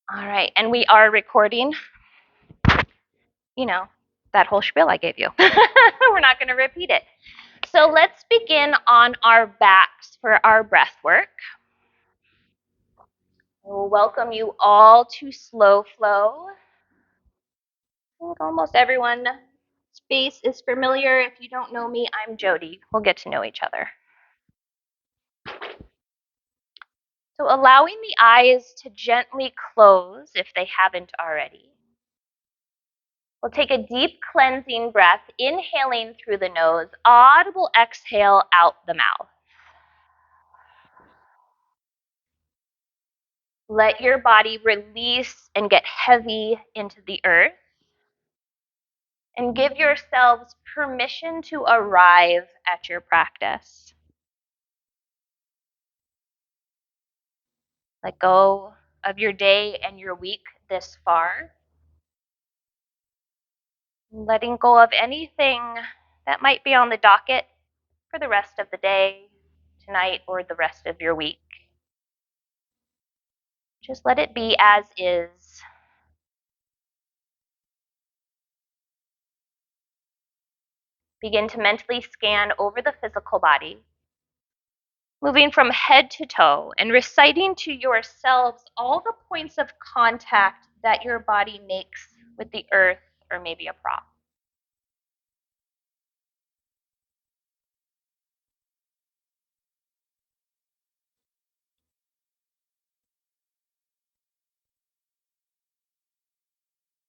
All right, and we are recording, you know, that whole spiel I gave you. We're not going to repeat it. So let's begin on our backs for our breath work. We'll welcome you all to Slow Flow. I think almost everyone's face is familiar. If you don't know me, I'm Jody. We'll get to know each other. So allowing the eyes to gently close if they haven't already. We'll take a deep cleansing breath, inhaling through the nose, audible exhale out the mouth. Let your body release and get heavy into the earth. And give yourselves permission to arrive at your practice. Let go of your day and your week this far. Letting go of anything that might be on the docket for the rest of the day, tonight, or the rest of your week. Just let it be as is. Begin to mentally scan over the physical body, moving from head to toe and reciting to yourselves all the points of contact that your body makes with the earth or maybe a prop.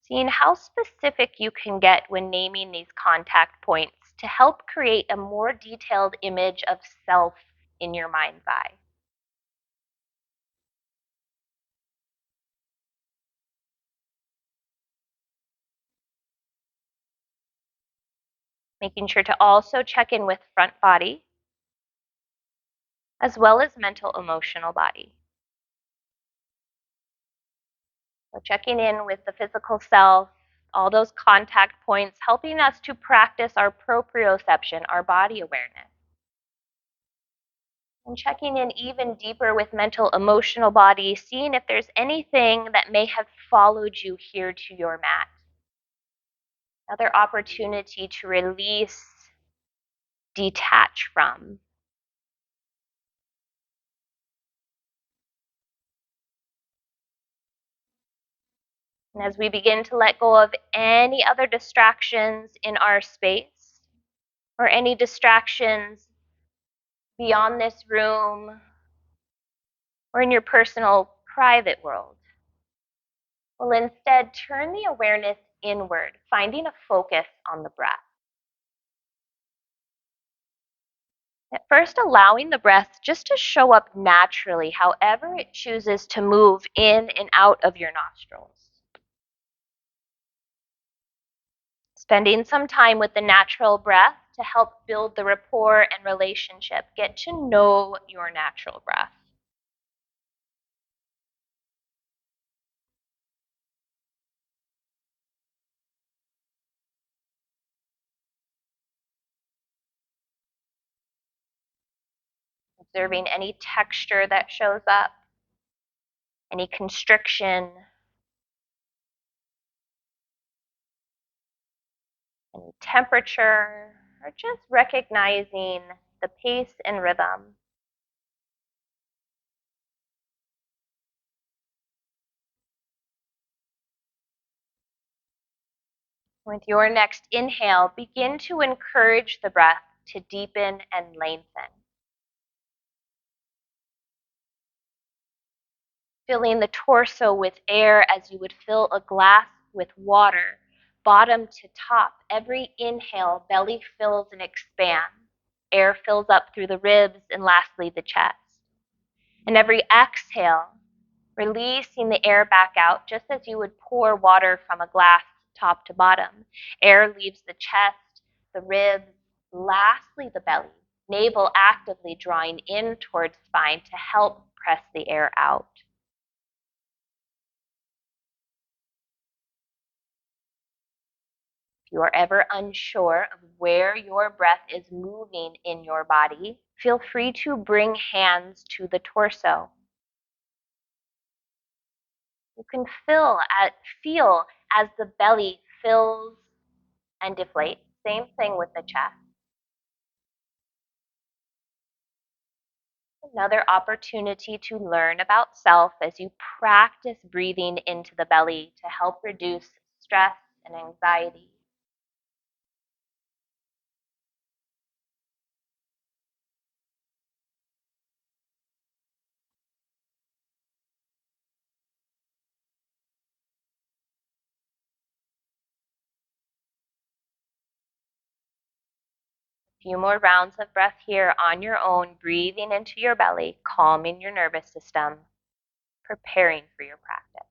Seeing how specific you can get when naming these contact points to help create a more detailed image of self in your mind's eye. Making sure to also check in with front body, as well as mental emotional body. So checking in with the physical self, all those contact points, helping us to practice our proprioception, our body awareness. And checking in even deeper with mental emotional body, seeing if there's anything that may have followed you here to your mat. Another opportunity to release, detach from. And as we begin to let go of any other distractions in our space, or any distractions beyond this room, or in your personal private world, we'll instead turn the awareness inward, finding a focus on the breath. At first, allowing the breath just to show up naturally, however it chooses to move in and out of your nostrils. Spending some time with the natural breath to help build the rapport and relationship. Get to know your natural breath. Observing any texture that shows up, any constriction, any temperature, or just recognizing the pace and rhythm. With your next inhale, begin to encourage the breath to deepen and lengthen. Filling the torso with air as you would fill a glass with water, bottom to top. Every inhale, belly fills and expands. Air fills up through the ribs and lastly the chest. And every exhale, releasing the air back out just as you would pour water from a glass top to bottom. Air leaves the chest, the ribs, lastly the belly. Navel actively drawing in towards spine to help press the air out. If you are ever unsure of where your breath is moving in your body, feel free to bring hands to the torso. You can feel as the belly fills and deflates. Same thing with the chest. Another opportunity to learn about self as you practice breathing into the belly to help reduce stress and anxiety. A few more rounds of breath here on your own, breathing into your belly, calming your nervous system, preparing for your practice.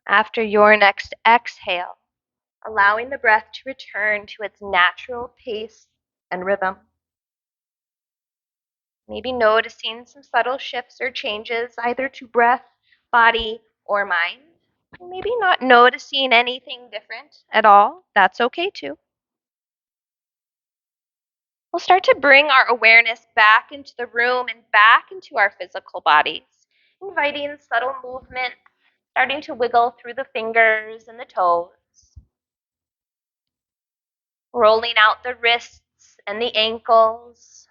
After your next exhale, allowing the breath to return to its natural pace and rhythm. Maybe noticing some subtle shifts or changes either to breath, body, or mind. Maybe not noticing anything different at all. That's okay too. We'll start to bring our awareness back into the room and back into our physical bodies, inviting subtle movement, starting to wiggle through the fingers and the toes, rolling out the wrists and the ankles,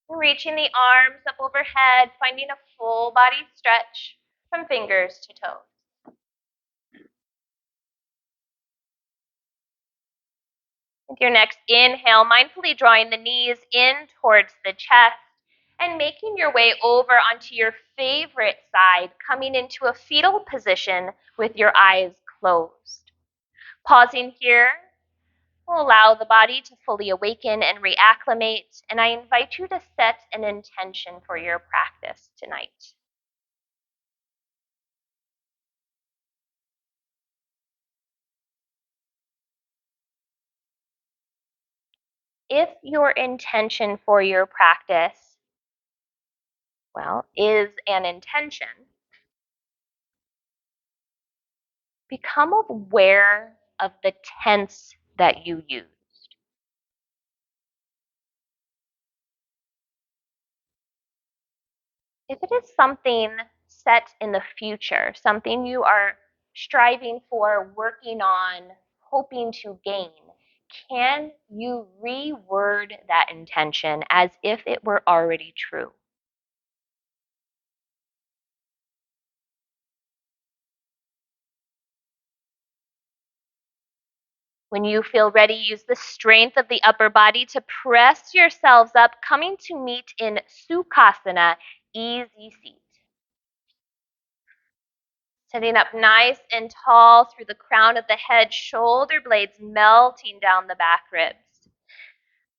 reaching the arms up overhead, finding a full body stretch from fingers to toes. With your next inhale, mindfully drawing the knees in towards the chest and making your way over onto your favorite side, coming into a fetal position with your eyes closed. Pausing here will allow the body to fully awaken and reacclimate, and I invite you to set an intention for your practice tonight. If your intention for your practice, is an intention, become aware of the tense that you used. If it is something set in the future, something you are striving for, working on, hoping to gain, can you reword that intention as if it were already true? When you feel ready, use the strength of the upper body to press yourselves up, coming to meet in Sukhasana, easy seat. Sitting up nice and tall through the crown of the head, shoulder blades melting down the back ribs.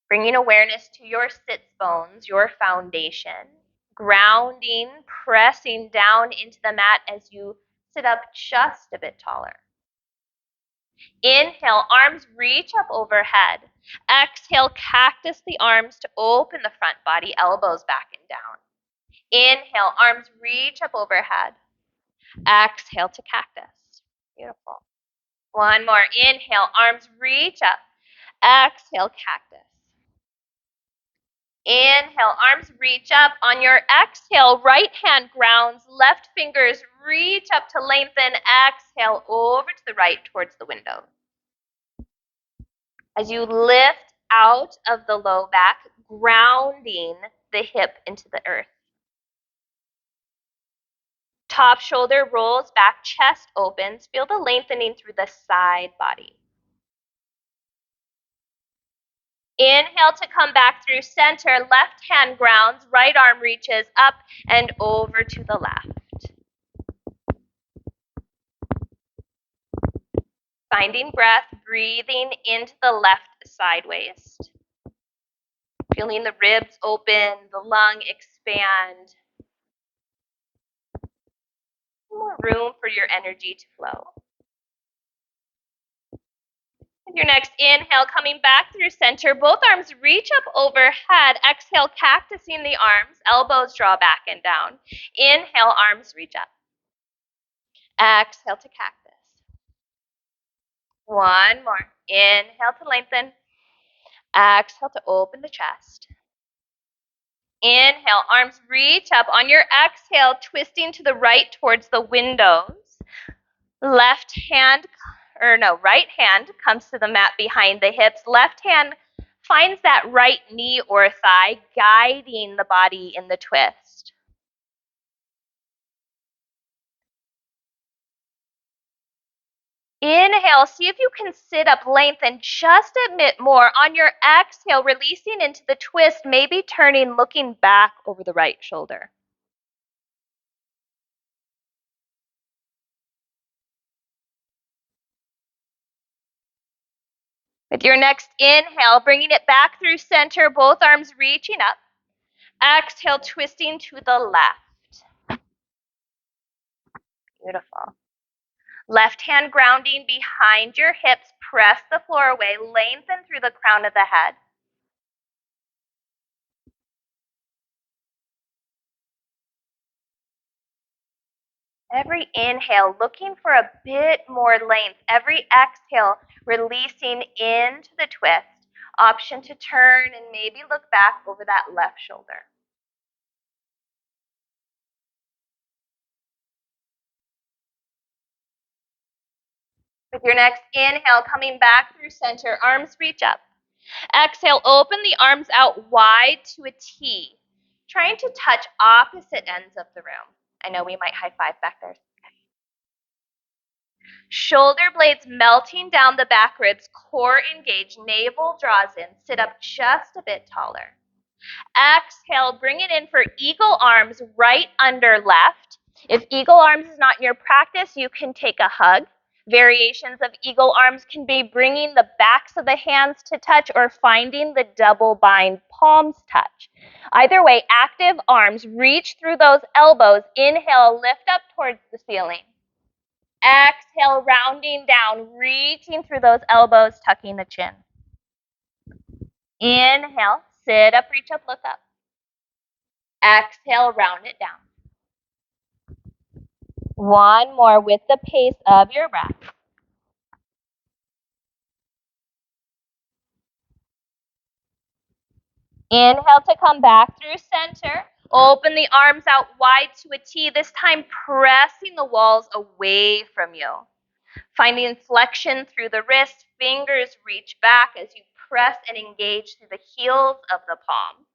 Bringing awareness to your sits bones, your foundation. Grounding, pressing down into the mat as you sit up just a bit taller. Inhale, arms reach up overhead. Exhale, cactus the arms to open the front body, elbows back and down. Inhale, arms reach up overhead. Exhale to cactus. Beautiful. One more. Inhale, arms reach up. Exhale, cactus. Inhale, arms reach up. On your exhale, right hand grounds, left fingers reach up to lengthen. Exhale, over to the right towards the window. As you lift out of the low back, grounding the hip into the earth. Top shoulder rolls back, chest opens. Feel the lengthening through the side body. Inhale to come back through center. Left hand grounds, right arm reaches up and over to the left. Finding breath, breathing into the left side waist. Feeling the ribs open, the lung expand. More room for your energy to flow. Your next inhale, coming back through center. Both arms reach up overhead. Exhale, cactusing the arms. Elbows draw back and down. Inhale, arms reach up. Exhale to cactus. One more. Inhale to lengthen. Exhale to open the chest. Inhale, arms reach up. On your exhale, twisting to the right towards the windows. Right hand comes to the mat behind the hips. Left hand finds that right knee or thigh, guiding the body in the twist. Inhale, see if you can sit up, lengthen just a bit more. On your exhale, releasing into the twist, maybe turning, looking back over the right shoulder. With your next inhale, bringing it back through center, both arms reaching up. Exhale, twisting to the left. Beautiful. Left hand grounding behind your hips. Press the floor away. Lengthen through the crown of the head. Every inhale, looking for a bit more length. Every exhale, releasing into the twist. Option to turn and maybe look back over that left shoulder. With your next inhale, coming back through center, arms reach up. Exhale, open the arms out wide to a T, trying to touch opposite ends of the room. I know we might high five back there. Shoulder blades melting down the back ribs, core engaged, navel draws in. Sit up just a bit taller. Exhale, bring it in for eagle arms right under left. If eagle arms is not in your practice, you can take a hug. Variations of eagle arms can be bringing the backs of the hands to touch or finding the double bind palms touch. Either way, active arms, reach through those elbows. Inhale, lift up towards the ceiling. Exhale, rounding down, reaching through those elbows, tucking the chin. Inhale, sit up, reach up, look up. Exhale, round it down. One more with the pace of your breath. Inhale to come back through center. Open the arms out wide to a T, this time pressing the walls away from you. Finding flexion through the wrist, fingers reach back as you press and engage through the heels of the palm.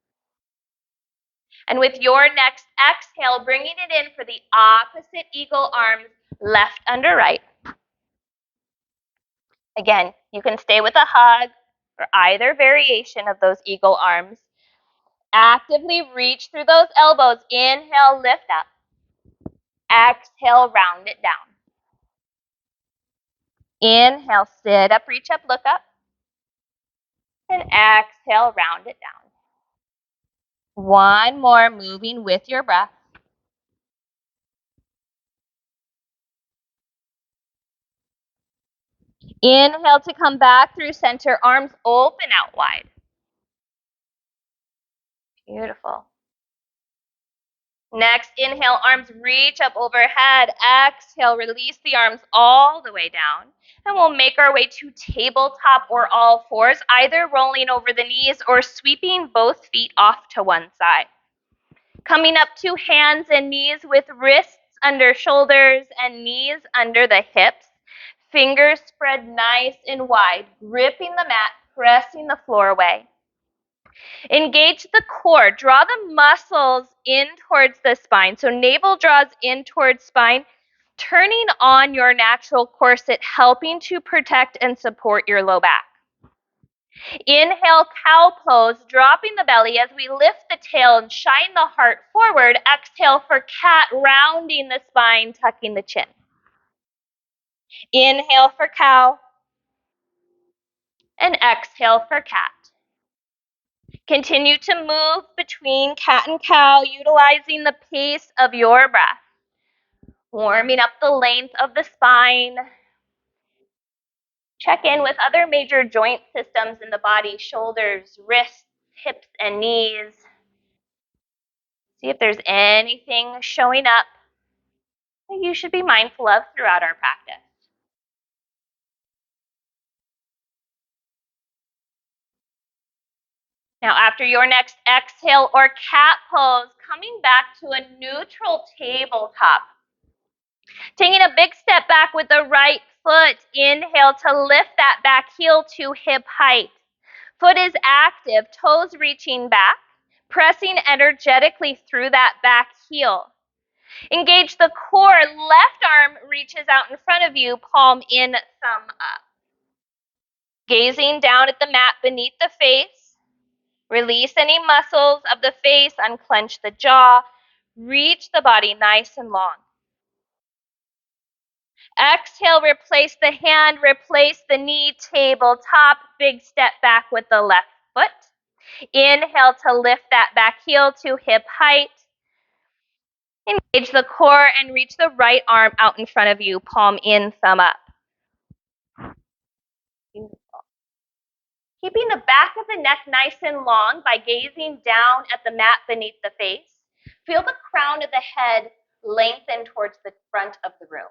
And with your next exhale, bringing it in for the opposite eagle arms, left under right. Again, you can stay with a hug or either variation of those eagle arms. Actively reach through those elbows. Inhale, lift up. Exhale, round it down. Inhale, sit up, reach up, look up. And exhale, round it down. One more, moving with your breath. Inhale to come back through center, arms open out wide. Beautiful. Next, inhale, arms reach up overhead. Exhale, release the arms all the way down. And we'll make our way to tabletop or all fours, either rolling over the knees or sweeping both feet off to one side. Coming up to hands and knees with wrists under shoulders and knees under the hips. Fingers spread nice and wide, gripping the mat, pressing the floor away. Engage the core. Draw the muscles in towards the spine. So navel draws in towards spine, turning on your natural corset, helping to protect and support your low back. Inhale, cow pose, dropping the belly as we lift the tail and shine the heart forward. Exhale for cat, rounding the spine, tucking the chin. Inhale for cow. And exhale for cat. Continue to move between cat and cow, utilizing the pace of your breath. Warming up the length of the spine. Check in with other major joint systems in the body, shoulders, wrists, hips, and knees. See if there's anything showing up that you should be mindful of throughout our practice. Now, after your next exhale or cat pose, coming back to a neutral tabletop. Taking a big step back with the right foot. Inhale to lift that back heel to hip height. Foot is active, toes reaching back, pressing energetically through that back heel. Engage the core. Left arm reaches out in front of you, palm in, thumb up. Gazing down at the mat beneath the face. Release any muscles of the face, unclench the jaw. Reach the body nice and long. Exhale, replace the hand, replace the knee, tabletop, big step back with the left foot. Inhale to lift that back heel to hip height. Engage the core and reach the right arm out in front of you, palm in, thumb up. Beautiful. Keeping the back of the neck nice and long by gazing down at the mat beneath the face. Feel the crown of the head lengthen towards the front of the room.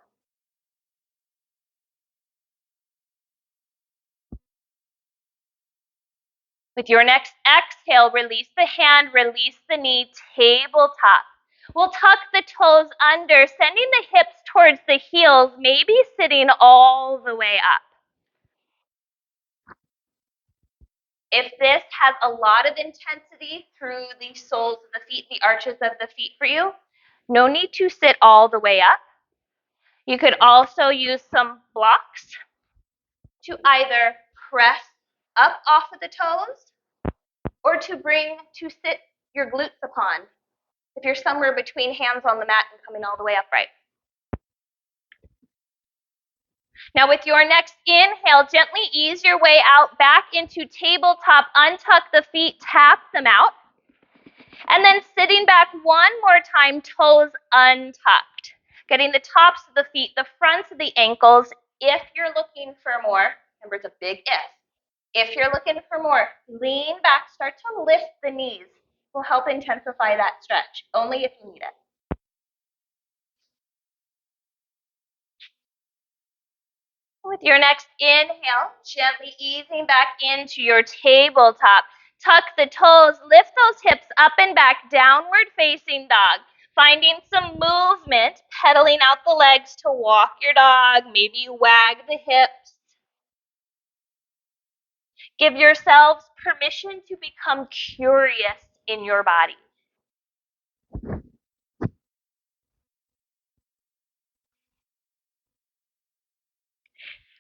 With your next exhale, release the hand, release the knee, tabletop. We'll tuck the toes under, sending the hips towards the heels, maybe sitting all the way up. If this has a lot of intensity through the soles of the feet, the arches of the feet for you, no need to sit all the way up. You could also use some blocks to either press up off of the toes or to sit your glutes upon if you're somewhere between hands on the mat and coming all the way upright. Now with your next inhale, gently ease your way out back into tabletop, untuck the feet, tap them out. And then sitting back one more time, toes untucked. Getting the tops of the feet, the fronts of the ankles. If you're looking for more, remember it's a big if. If you're looking for more, lean back, start to lift the knees. Will help intensify that stretch, only if you need it. With your next inhale, gently easing back into your tabletop. Tuck the toes, lift those hips up and back, downward facing dog. Finding some movement, pedaling out the legs to walk your dog, maybe wag the hips. Give yourselves permission to become curious in your body.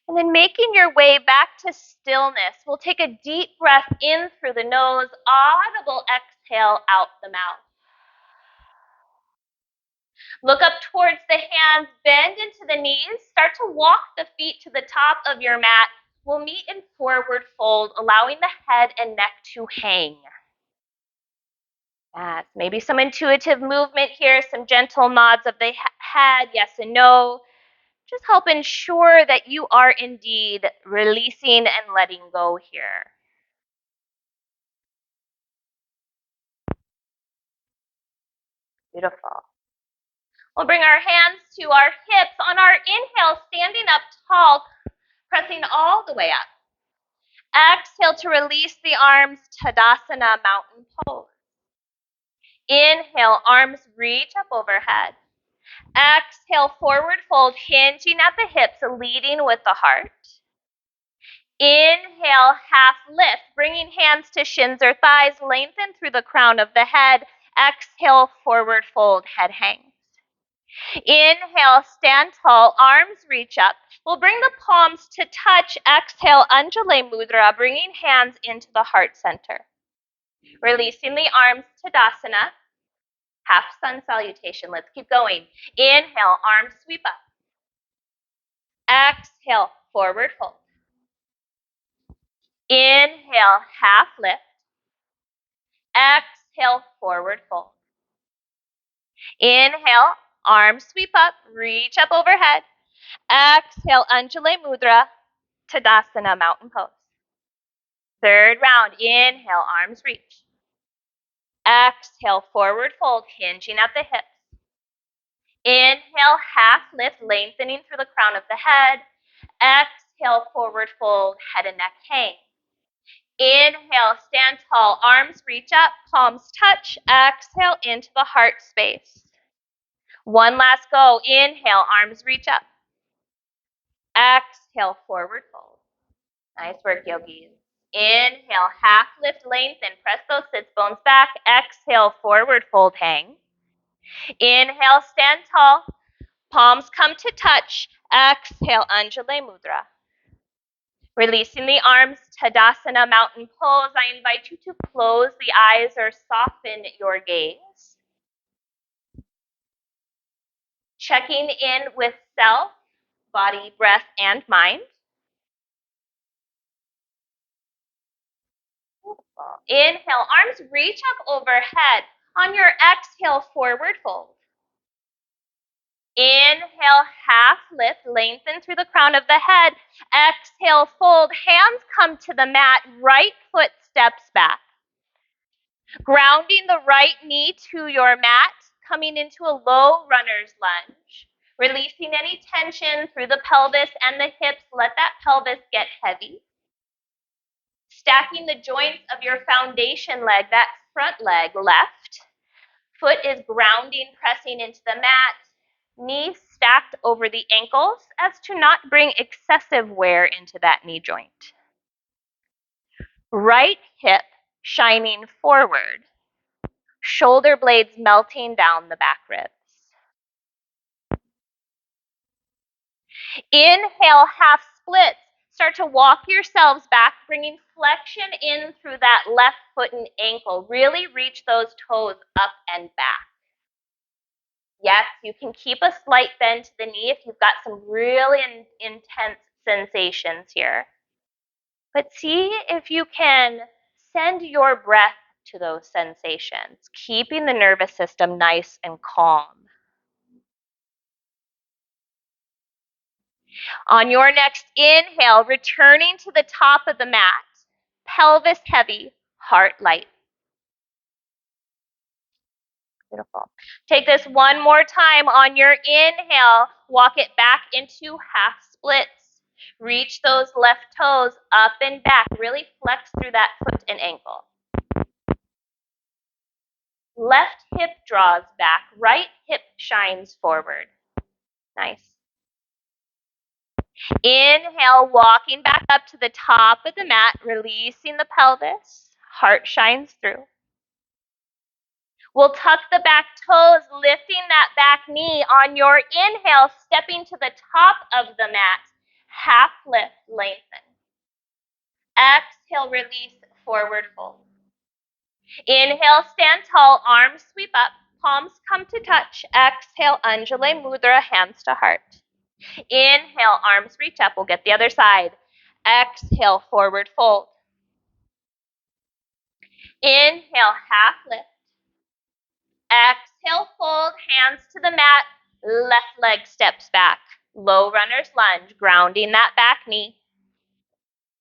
And then making your way back to stillness, we'll take a deep breath in through the nose, audible exhale out the mouth. Look up towards the hands, bend into the knees, start to walk the feet to the top of your mat. We'll meet in forward fold, allowing the head and neck to hang. Yes, maybe some intuitive movement here, some gentle nods of the head, yes and no. Just help ensure that you are indeed releasing and letting go here. Beautiful. We'll bring our hands to our hips. On our inhale, standing up tall, pressing all the way up. Exhale to release the arms, Tadasana, mountain pose. Inhale, arms reach up overhead. Exhale, forward fold, hinging at the hips, leading with the heart. Inhale, half lift, bringing hands to shins or thighs, lengthen through the crown of the head. Exhale, forward fold, head hangs. Inhale, stand tall, arms reach up. We'll bring the palms to touch. Exhale, Anjali Mudra, bringing hands into the heart center. Releasing the arms, Tadasana. Half sun salutation. Let's keep going. Inhale, arms sweep up. Exhale, forward fold. Inhale, half lift. Exhale, forward fold. Inhale, arms sweep up, reach up overhead. Exhale, Anjali Mudra. Tadasana, mountain pose. Third round, inhale, arms reach. Exhale, forward fold, hinging at the hips. Inhale, half lift, lengthening through the crown of the head. Exhale, forward fold, head and neck hang. Inhale, stand tall, arms reach up, palms touch. Exhale, into the heart space. One last go. Inhale, arms reach up. Exhale, forward fold. Nice work, yogis. Inhale, half lift, lengthen, press those sits bones back. Exhale, forward fold, hang. Inhale, stand tall, palms come to touch. Exhale, Anjali Mudra. Releasing the arms, Tadasana, mountain pose. I invite you to close the eyes or soften your gaze. Checking in with self, body, breath, and mind. Inhale, arms reach up overhead. On your exhale, forward fold. Inhale, half lift, lengthen through the crown of the head. Exhale, fold, hands come to the mat, right foot steps back. Grounding the right knee to your mat, coming into a low runner's lunge. Releasing any tension through the pelvis and the hips, let that pelvis get heavy. Stacking the joints of your foundation leg, that front leg left. Foot is grounding, pressing into the mat. Knees stacked over the ankles as to not bring excessive wear into that knee joint. Right hip shining forward. Shoulder blades melting down the back ribs. Inhale, half splits. Start to walk yourselves back, bringing flexion in through that left foot and ankle. Really reach those toes up and back. Yes, you can keep a slight bend to the knee if you've got some really intense sensations here. But see if you can send your breath to those sensations, keeping the nervous system nice and calm. On your next inhale, returning to the top of the mat, pelvis heavy, heart light. Beautiful. Take this one more time. On your inhale, walk it back into half splits. Reach those left toes up and back. Really flex through that foot and ankle. Left hip draws back. Right hip shines forward. Nice. Inhale, walking back up to the top of the mat, releasing the pelvis. Heart shines through. We'll tuck the back toes, lifting that back knee. On your inhale, stepping to the top of the mat. Half lift, lengthen. Exhale, release, forward fold. Inhale, stand tall, arms sweep up, palms come to touch. Exhale, Anjali Mudra, hands to heart. Inhale, arms reach up. We'll get the other side. Exhale, forward fold. Inhale, half lift. Exhale, fold, hands to the mat. Left leg steps back. Low runner's lunge, grounding that back knee.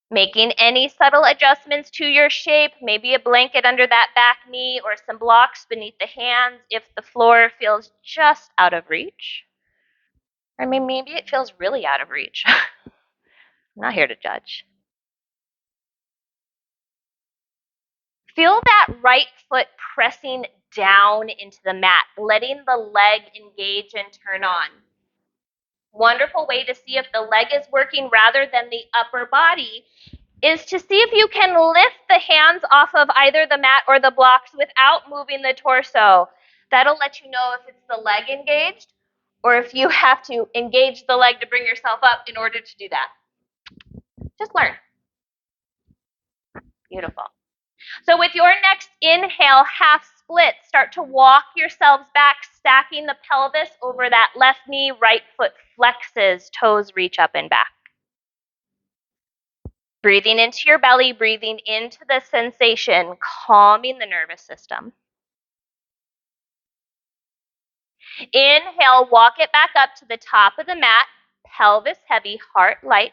Making any subtle adjustments to your shape, maybe a blanket under that back knee or some blocks beneath the hands if the floor feels just out of reach. Or maybe it feels really out of reach. I'm not here to judge. Feel that right foot pressing down into the mat, letting the leg engage and turn on. Wonderful way to see if the leg is working rather than the upper body is to see if you can lift the hands off of either the mat or the blocks without moving the torso. That'll let you know if it's the leg engaged or if you have to engage the leg to bring yourself up in order to do that. Just learn. Beautiful. So with your next inhale, half split, start to walk yourselves back, stacking the pelvis over that left knee, right foot flexes, toes reach up and back. Breathing into your belly, breathing into the sensation, calming the nervous system. Inhale, walk it back up to the top of the mat, pelvis heavy, heart light.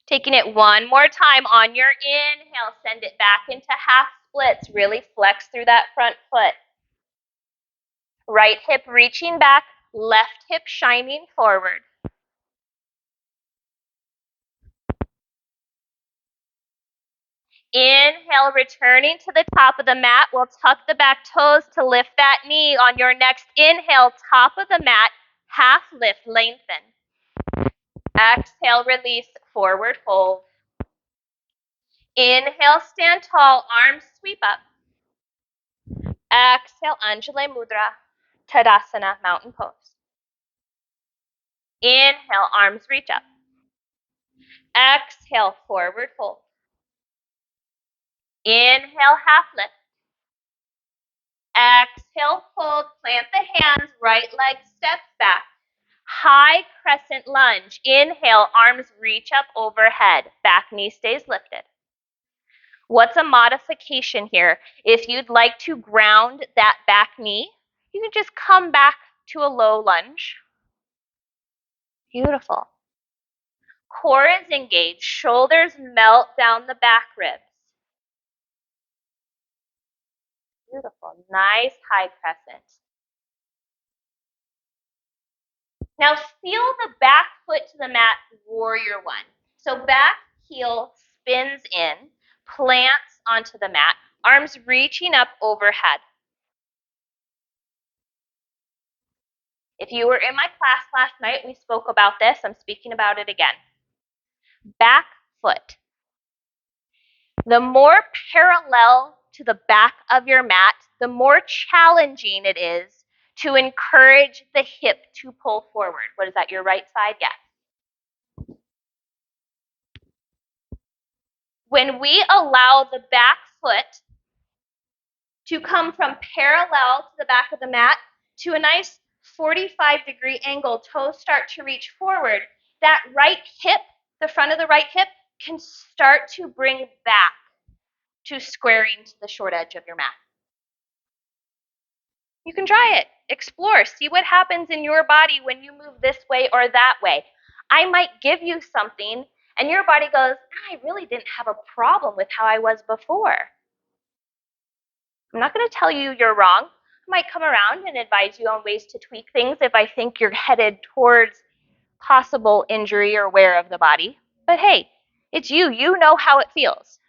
Taking it one more time on your inhale, send it back into half splits. Really flex through that front foot. Right hip reaching back, left hip shining forward. Inhale, returning to the top of the mat. We'll tuck the back toes to lift that knee. On your next inhale, top of the mat, half lift, lengthen. Exhale, release, forward fold. Inhale, stand tall, arms sweep up. Exhale, Anjali Mudra, Tadasana, mountain pose. Inhale, arms reach up. Exhale, forward fold. Inhale, half lift. Exhale, fold, plant the hands, right leg steps back. High crescent lunge. Inhale, arms reach up overhead. Back knee stays lifted. What's a modification here? If you'd like to ground that back knee, you can just come back to a low lunge. Beautiful. Core is engaged. Shoulders melt down the back ribs. Beautiful. Nice high crescent. Now seal the back foot to the mat, warrior one. So back heel spins in, plants onto the mat, arms reaching up overhead. If you were in my class last night, we spoke about this. I'm speaking about it again. Back foot. The more parallel to the back of your mat, the more challenging it is to encourage the hip to pull forward. What is that, your right side? Yes. When we allow the back foot to come from parallel to the back of the mat to a nice 45-degree angle, toes start to reach forward, that right hip, the front of the right hip, can start to bring back to squaring to the short edge of your mat. You can try it, explore, see what happens in your body when you move this way or that way. I might give you something and your body goes, I really didn't have a problem with how I was before. I'm not going to tell you you're wrong. I might come around and advise you on ways to tweak things if I think you're headed towards possible injury or wear of the body. But hey, it's you. You know how it feels.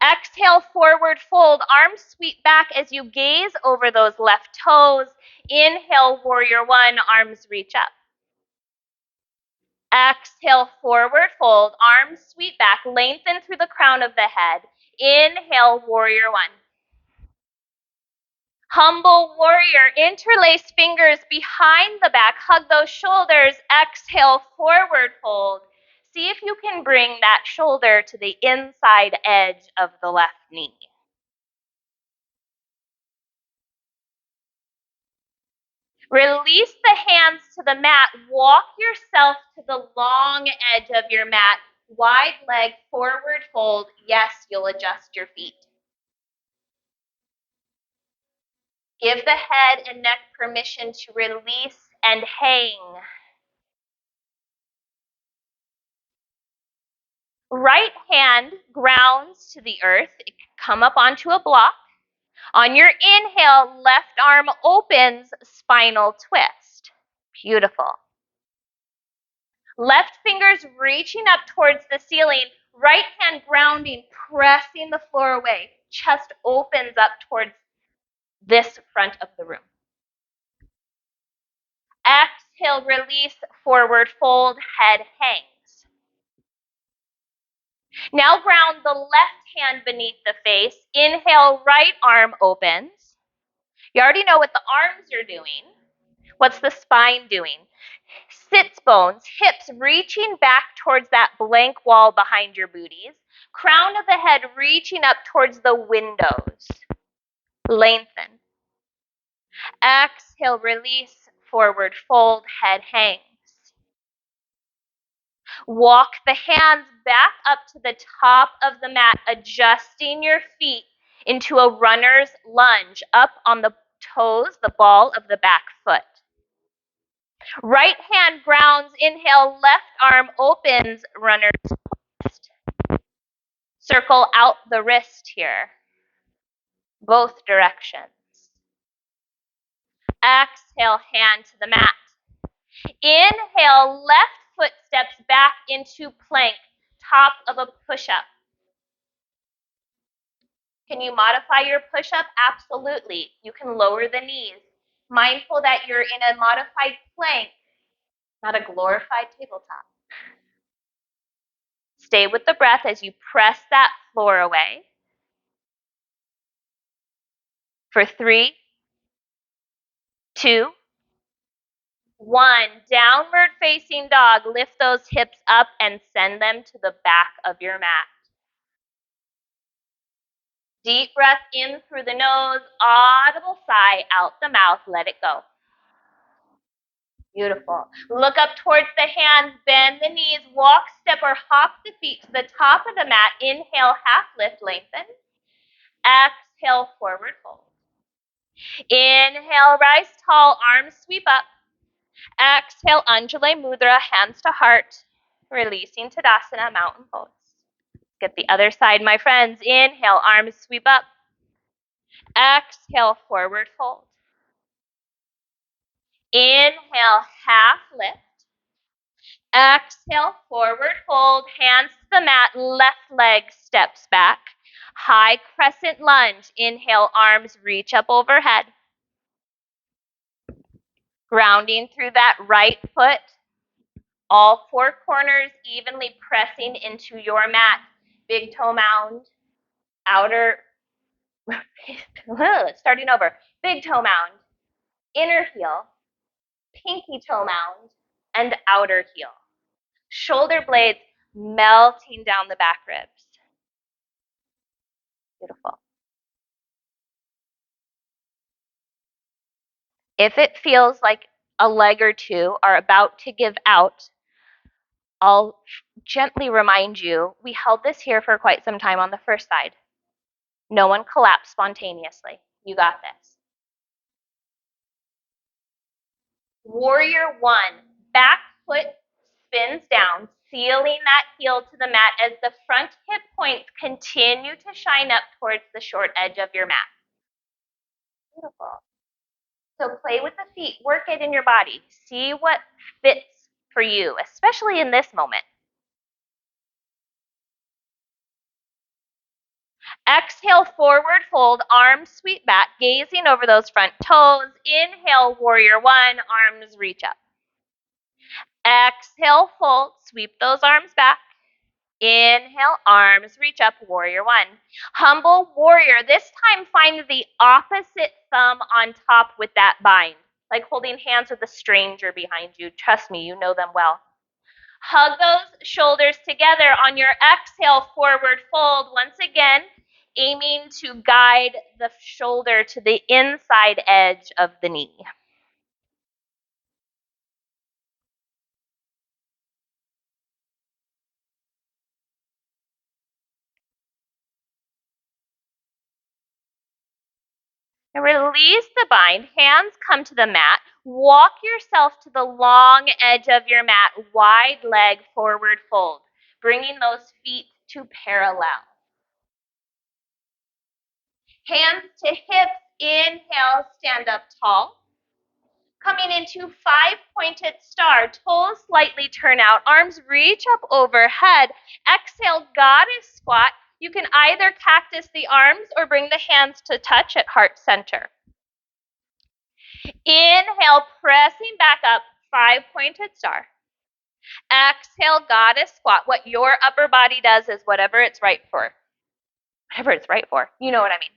Exhale, forward fold. Arms sweep back as you gaze over those left toes. Inhale, warrior one. Arms reach up. Exhale, forward fold. Arms sweep back. Lengthen through the crown of the head. Inhale, warrior one. Humble warrior. Interlace fingers behind the back. Hug those shoulders. Exhale, forward fold. See if you can bring that shoulder to the inside edge of the left knee. Release the hands to the mat. Walk yourself to the long edge of your mat. Wide leg, forward fold. Yes, you'll adjust your feet. Give the head and neck permission to release and hang. Right hand grounds to the earth. It can come up onto a block. On your inhale, left arm opens, spinal twist. Beautiful. Left fingers reaching up towards the ceiling. Right hand grounding, pressing the floor away. Chest opens up towards this front of the room. Exhale, release, forward fold, head hangs. Now ground the left hand beneath the face. Inhale, right arm opens. You already know what the arms are doing. What's the spine doing? Sits bones, hips reaching back towards that blank wall behind your booties. Crown of the head reaching up towards the windows. Lengthen. Exhale, release, forward fold, head hangs. Walk the hands back up to the top of the mat, adjusting your feet into a runner's lunge, up on the toes, the ball of the back foot. Right hand grounds, inhale, left arm opens, runner's twist. Circle out the wrist here, both directions. Exhale, hand to the mat. Inhale, left foot steps back into plank, top of a push-up. Can you modify your push-up? Absolutely. You can lower the knees. Mindful that you're in a modified plank, not a glorified tabletop. Stay with the breath as you press that floor away. For 3, 2, 1. Downward facing dog. Lift those hips up and send them to the back of your mat. Deep breath in through the nose, audible sigh out the mouth, let it go. Beautiful. Look up towards the hands, bend the knees, walk, step, or hop the feet to the top of the mat. Inhale, half lift, lengthen. Exhale, forward fold. Inhale, rise tall, arms sweep up. Exhale, Anjali Mudra, hands to heart. Releasing Tadasana, mountain pose. Get the other side, my friends. Inhale, arms sweep up. Exhale, forward fold. Inhale, half lift. Exhale, forward fold, hands to the mat, left leg steps back. High crescent lunge. Inhale, arms reach up overhead. Grounding through that right foot. All 4 corners evenly pressing into your mat. Big toe mound, outer, starting over. Big toe mound, inner heel, pinky toe mound, and outer heel. Shoulder blades melting down the back ribs. Beautiful. If it feels like a leg or two are about to give out, I'll gently remind you, we held this here for quite some time on the first side. No one collapsed spontaneously. You got this. Warrior 1, back foot spins down, sealing that heel to the mat as the front hip points continue to shine up towards the short edge of your mat. Beautiful. So play with the feet, work it in your body. See what fits for you, especially in this moment. Exhale, forward fold, arms sweep back, gazing over those front toes. Inhale, warrior 1, arms reach up. Exhale, fold, sweep those arms back. Inhale, arms reach up, warrior 1. Humble warrior, this time find the opposite thumb on top with that bind, like holding hands with a stranger behind you. Trust me, you know them well. Hug those shoulders together. On your exhale, forward fold. Once again, aiming to guide the shoulder to the inside edge of the knee. And release the bind. Hands come to the mat. Walk yourself to the long edge of your mat. Wide leg forward fold. Bringing those feet to parallel. Hands to hips. Inhale, stand up tall. Coming into 5-pointed star, toes slightly turn out, arms reach up overhead. Exhale, goddess squat. You can either cactus the arms or bring the hands to touch at heart center. Inhale, pressing back up, 5-pointed star. Exhale, goddess squat. What your upper body does is whatever it's right for. Whatever it's right for. You know what I mean.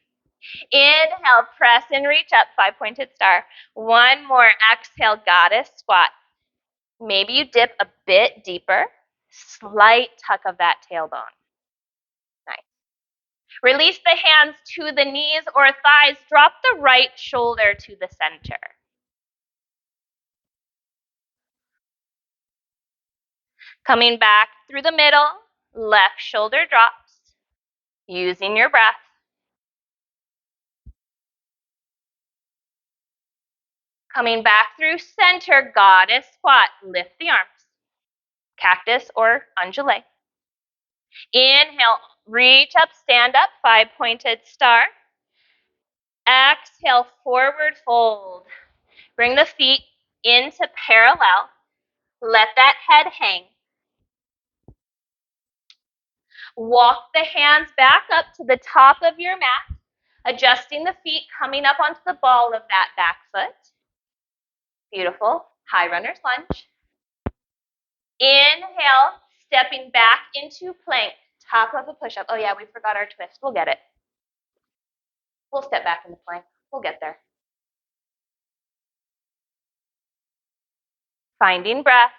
Inhale, press and reach up, 5-pointed star. One more, exhale, goddess squat. Maybe you dip a bit deeper, slight tuck of that tailbone. Nice. Release the hands to the knees or thighs. Drop the right shoulder to the center. Coming back through the middle, left shoulder drops. Using your breath. Coming back through center, goddess squat. Lift the arms. Cactus or undulate. Inhale, reach up, stand up, 5-pointed star. Exhale, forward fold. Bring the feet into parallel. Let that head hang. Walk the hands back up to the top of your mat, adjusting the feet, coming up onto the ball of that back foot. Beautiful. High runner's lunge. Inhale, stepping back into plank, top of a push-up. Oh yeah, we forgot our twist. We'll get it. We'll step back into plank. We'll get there. Finding breath,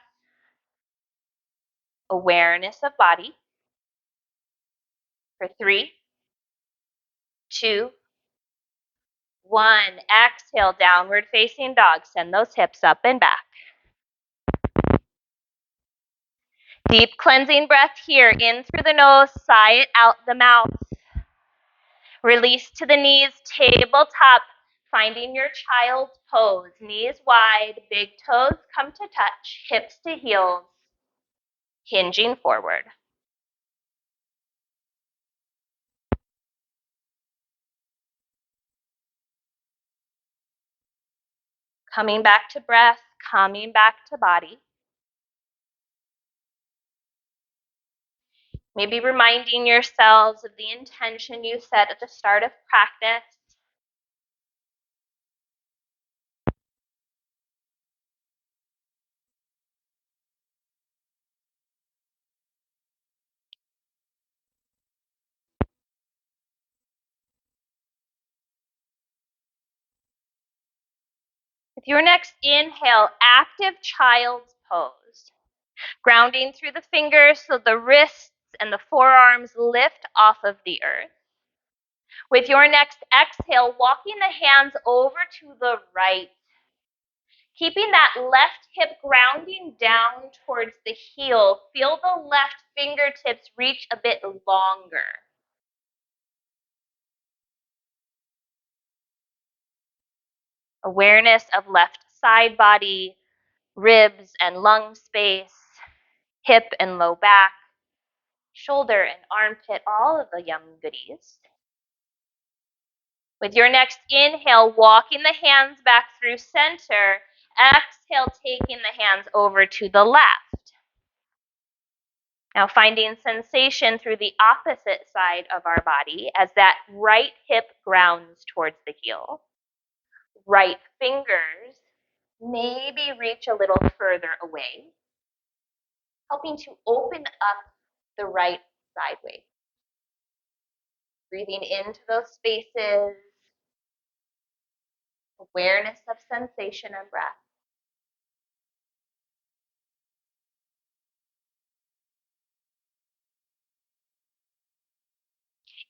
awareness of body. For 3, 2, 1. Exhale, downward facing dog. Send those hips up and back. Deep cleansing breath here, in through the nose, sigh it out the mouth. Release to the knees, tabletop, finding your child's pose. Knees wide, big toes come to touch, hips to heels, hinging forward. Coming back to breath, coming back to body. Maybe reminding yourselves of the intention you set at the start of practice. With your next inhale, active child's pose. Grounding through the fingers so the wrists and the forearms lift off of the earth. With your next exhale, walking the hands over to the right. Keeping that left hip grounding down towards the heel. Feel the left fingertips reach a bit longer. Awareness of left side body, ribs and lung space, hip and low back, shoulder and armpit, all of the yum goodies. With your next inhale, walking the hands back through center. Exhale, taking the hands over to the left. Now finding sensation through the opposite side of our body as that right hip grounds towards the heel. Right fingers maybe reach a little further away, helping to open up the right sideways. Breathing into those spaces, awareness of sensation and breath.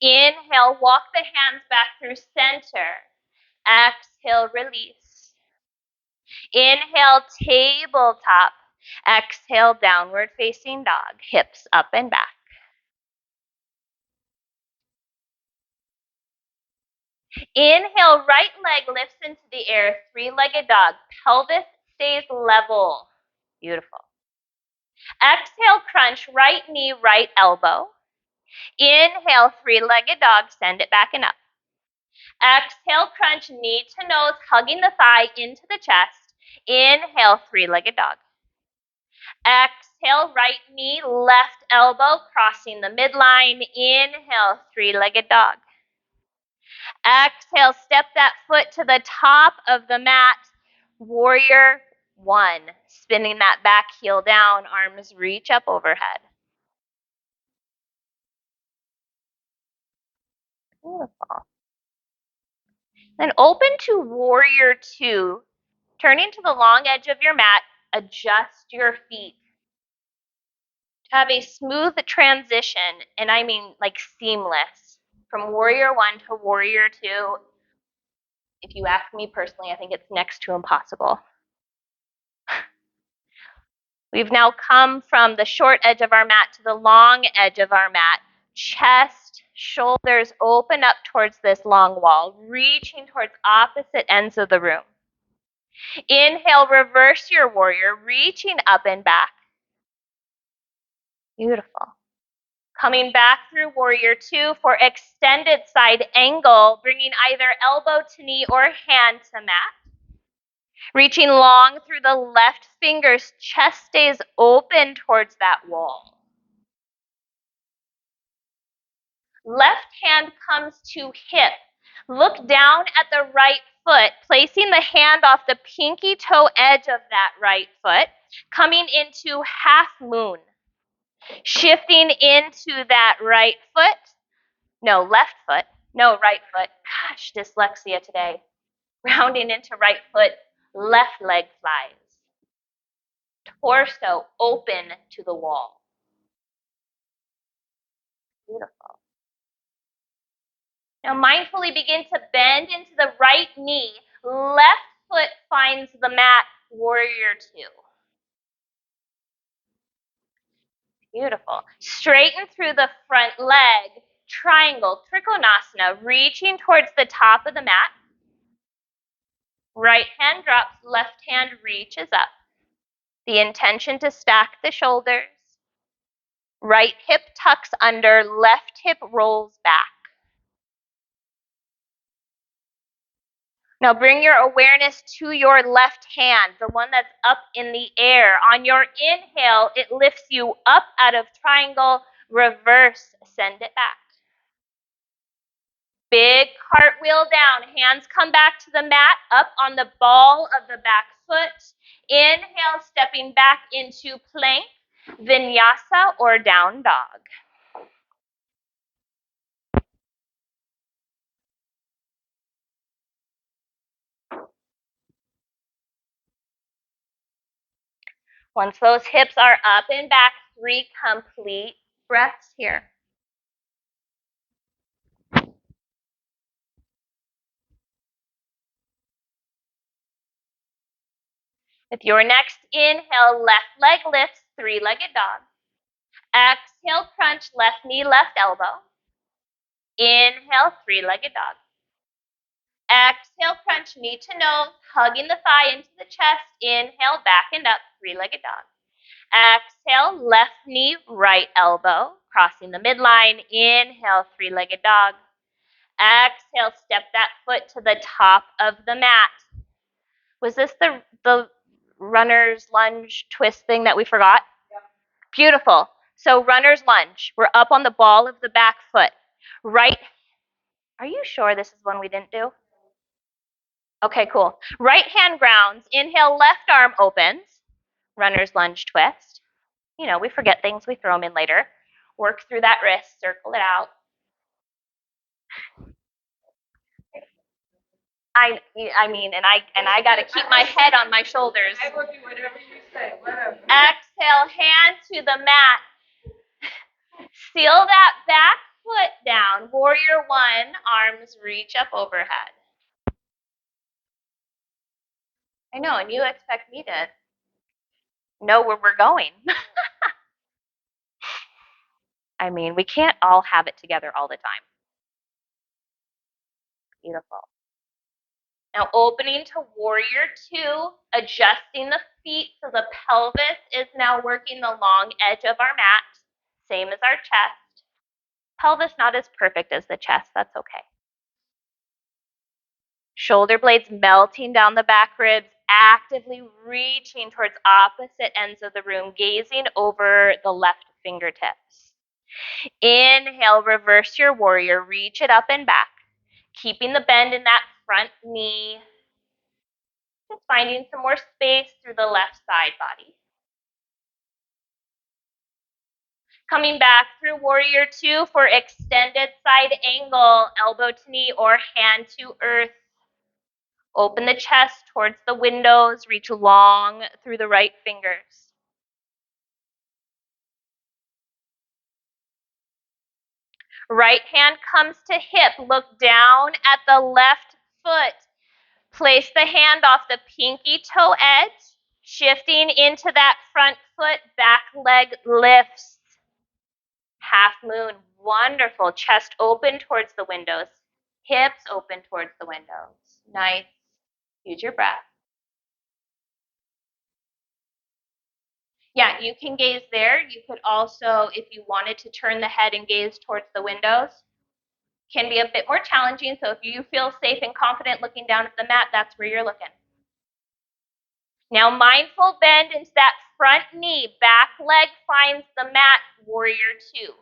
Inhale, walk the hands back through center. Exhale, release. Inhale, tabletop. Exhale, downward facing dog. Hips up and back. Inhale, right leg lifts into the air, 3-legged dog. Pelvis stays level. Beautiful. Exhale, crunch, right knee, right elbow. Inhale, 3-legged dog, send it back and up. Exhale, crunch, knee to nose, hugging the thigh into the chest. Inhale, 3-legged dog. Exhale, right knee, left elbow, crossing the midline. Inhale, 3-legged dog. Exhale, step that foot to the top of the mat. Warrior 1. Spinning that back heel down, arms reach up overhead. Beautiful. Then open to Warrior 2. Turning to the long edge of your mat, adjust your feet. To have a smooth transition, and I mean like seamless, from Warrior 1 to Warrior 2. If you ask me personally, I think it's next to impossible. We've now come from the short edge of our mat to the long edge of our mat. Chest, shoulders open up towards this long wall, reaching towards opposite ends of the room. Inhale, reverse your warrior, reaching up and back. Beautiful. Coming back through warrior two for extended side angle, bringing either elbow to knee or hand to mat. Reaching long through the left fingers, chest stays open towards that wall. Left hand comes to hip. Look down at the right foot, placing the hand off the pinky toe edge of that right foot, coming into half moon. Shifting into that right foot. No, left foot. No, right foot. Gosh, dyslexia today. Rounding into right foot, left leg flies. Torso open to the wall. Beautiful. Now mindfully begin to bend into the right knee. Left foot finds the mat, warrior two. Beautiful. Straighten through the front leg, triangle, trikonasana, reaching towards the top of the mat. Right hand drops, left hand reaches up. The intention to stack the shoulders. Right hip tucks under, left hip rolls back. Now bring your awareness to your left hand, the one that's up in the air. On your inhale, it lifts you up out of triangle, reverse, send it back. Big cartwheel down, hands come back to the mat, up on the ball of the back foot. Inhale, stepping back into plank, vinyasa or down dog. Once those hips are up and back, 3 complete breaths here. With your next inhale, left leg lifts, 3-legged dog. Exhale, crunch, left knee, left elbow. Inhale, 3-legged dog. Exhale, crunch, knee to nose, hugging the thigh into the chest. Inhale, back and up, 3-legged dog. Exhale, left knee, right elbow, crossing the midline. Inhale, 3-legged dog. Exhale, step that foot to the top of the mat. Was this the runner's lunge twist thing that we forgot? Yep. Beautiful. So runner's lunge. We're up on the ball of the back foot. Right. Are you sure this is one we didn't do? Okay, cool. Right hand grounds. Inhale, left arm opens. Runner's lunge twist. You know, we forget things, we throw them in later. Work through that wrist, circle it out. I mean, and I got to keep my head on my shoulders. I will do whatever you say, whatever. Exhale, hand to the mat. Seal that back foot down. Warrior one, arms reach up overhead. I know, and you expect me to know where we're going. I mean, we can't all have it together all the time. Beautiful. Now opening to warrior two, adjusting the feet so the pelvis is now working the long edge of our mat, same as our chest. Pelvis not as perfect as the chest, that's okay. Shoulder blades melting down the back ribs, actively reaching towards opposite ends of the room, gazing over the left fingertips. Inhale, reverse your warrior, reach it up and back, keeping the bend in that front knee. Just finding some more space through the left side body. Coming back through warrior two for extended side angle, elbow to knee or hand to earth. Open the chest towards the windows, reach long through the right fingers. Right hand comes to hip, look down at the left foot. Place the hand off the pinky toe edge, shifting into that front foot, back leg lifts. Half moon, wonderful. Chest open towards the windows. Hips open towards the windows. Nice. Use your breath. Yeah, you can gaze there. You could also, if you wanted to turn the head and gaze towards the windows, can be a bit more challenging. So if you feel safe and confident looking down at the mat, that's where you're looking. Now mindful bend into that front knee. Back leg finds the mat, warrior two.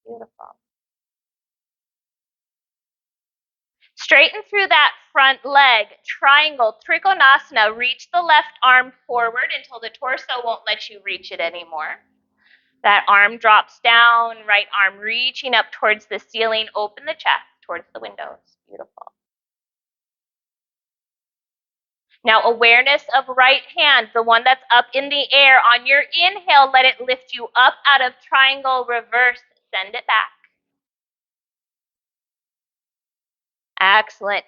Beautiful. Straighten through that front leg, triangle, trikonasana. Reach the left arm forward until the torso won't let you reach it anymore. That arm drops down, right arm reaching up towards the ceiling. Open the chest towards the windows. Beautiful. Now awareness of right hand, the one that's up in the air. On your inhale, let it lift you up out of triangle, reverse, send it back. Excellent.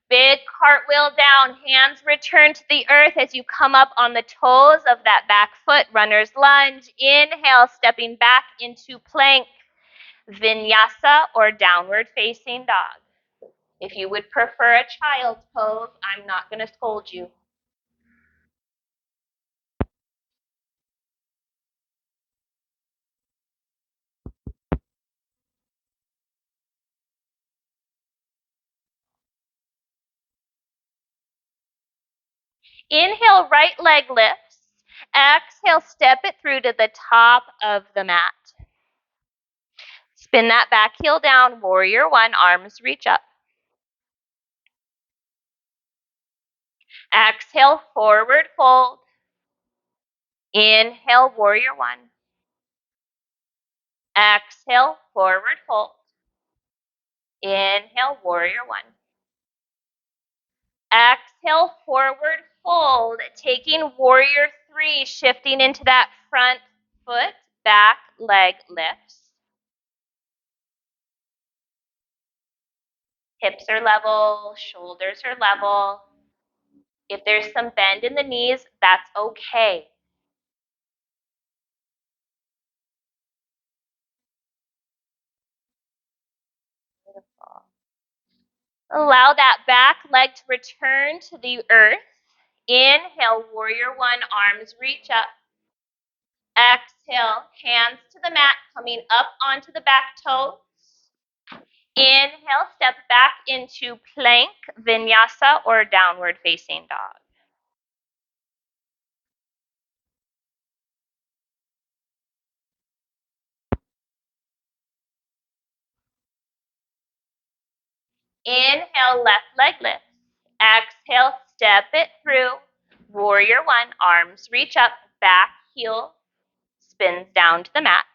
Big cartwheel down, hands return to the earth as you come up on the toes of that back foot, runner's lunge. Inhale, stepping back into plank, vinyasa, or downward facing dog. If you would prefer a child's pose, I'm not going to scold you. Inhale, right leg lifts. Exhale, step it through to the top of the mat. Spin that back heel down, warrior one, arms reach up. Exhale, forward fold. Inhale, warrior one. Exhale, forward fold. Inhale, warrior one. Exhale, forward fold. Taking warrior three, shifting into that front foot, back leg lifts. Hips are level, shoulders are level. If there's some bend in the knees, that's okay. Beautiful. Allow that back leg to return to the earth. Inhale, warrior one, arms reach up. Exhale, hands to the mat, coming up onto the back toes. Inhale, step back into plank, vinyasa, or downward facing dog. Inhale, left leg lifts. Exhale, step it through. Warrior one, arms reach up, back heel spins down to the mat.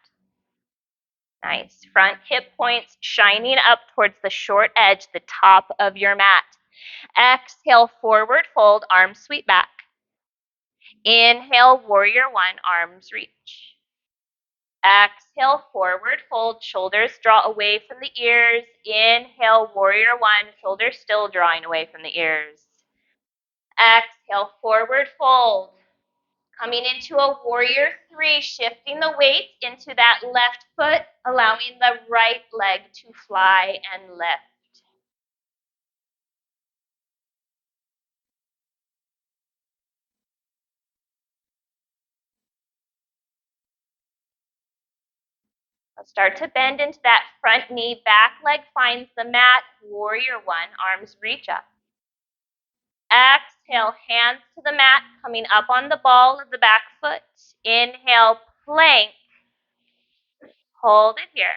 Nice. Front hip points shining up towards the short edge, the top of your mat. Exhale, forward fold, arms sweep back. Inhale, warrior one, arms reach. Exhale, forward fold, shoulders draw away from the ears. Inhale, warrior one, shoulders still drawing away from the ears. Exhale, forward fold. Coming into a warrior three, shifting the weight into that left foot, allowing the right leg to fly and lift. Let's start to bend into that front knee, back leg finds the mat, warrior one, arms reach up. Exhale, hands to the mat, coming up on the ball of the back foot. Inhale, plank. Hold it here.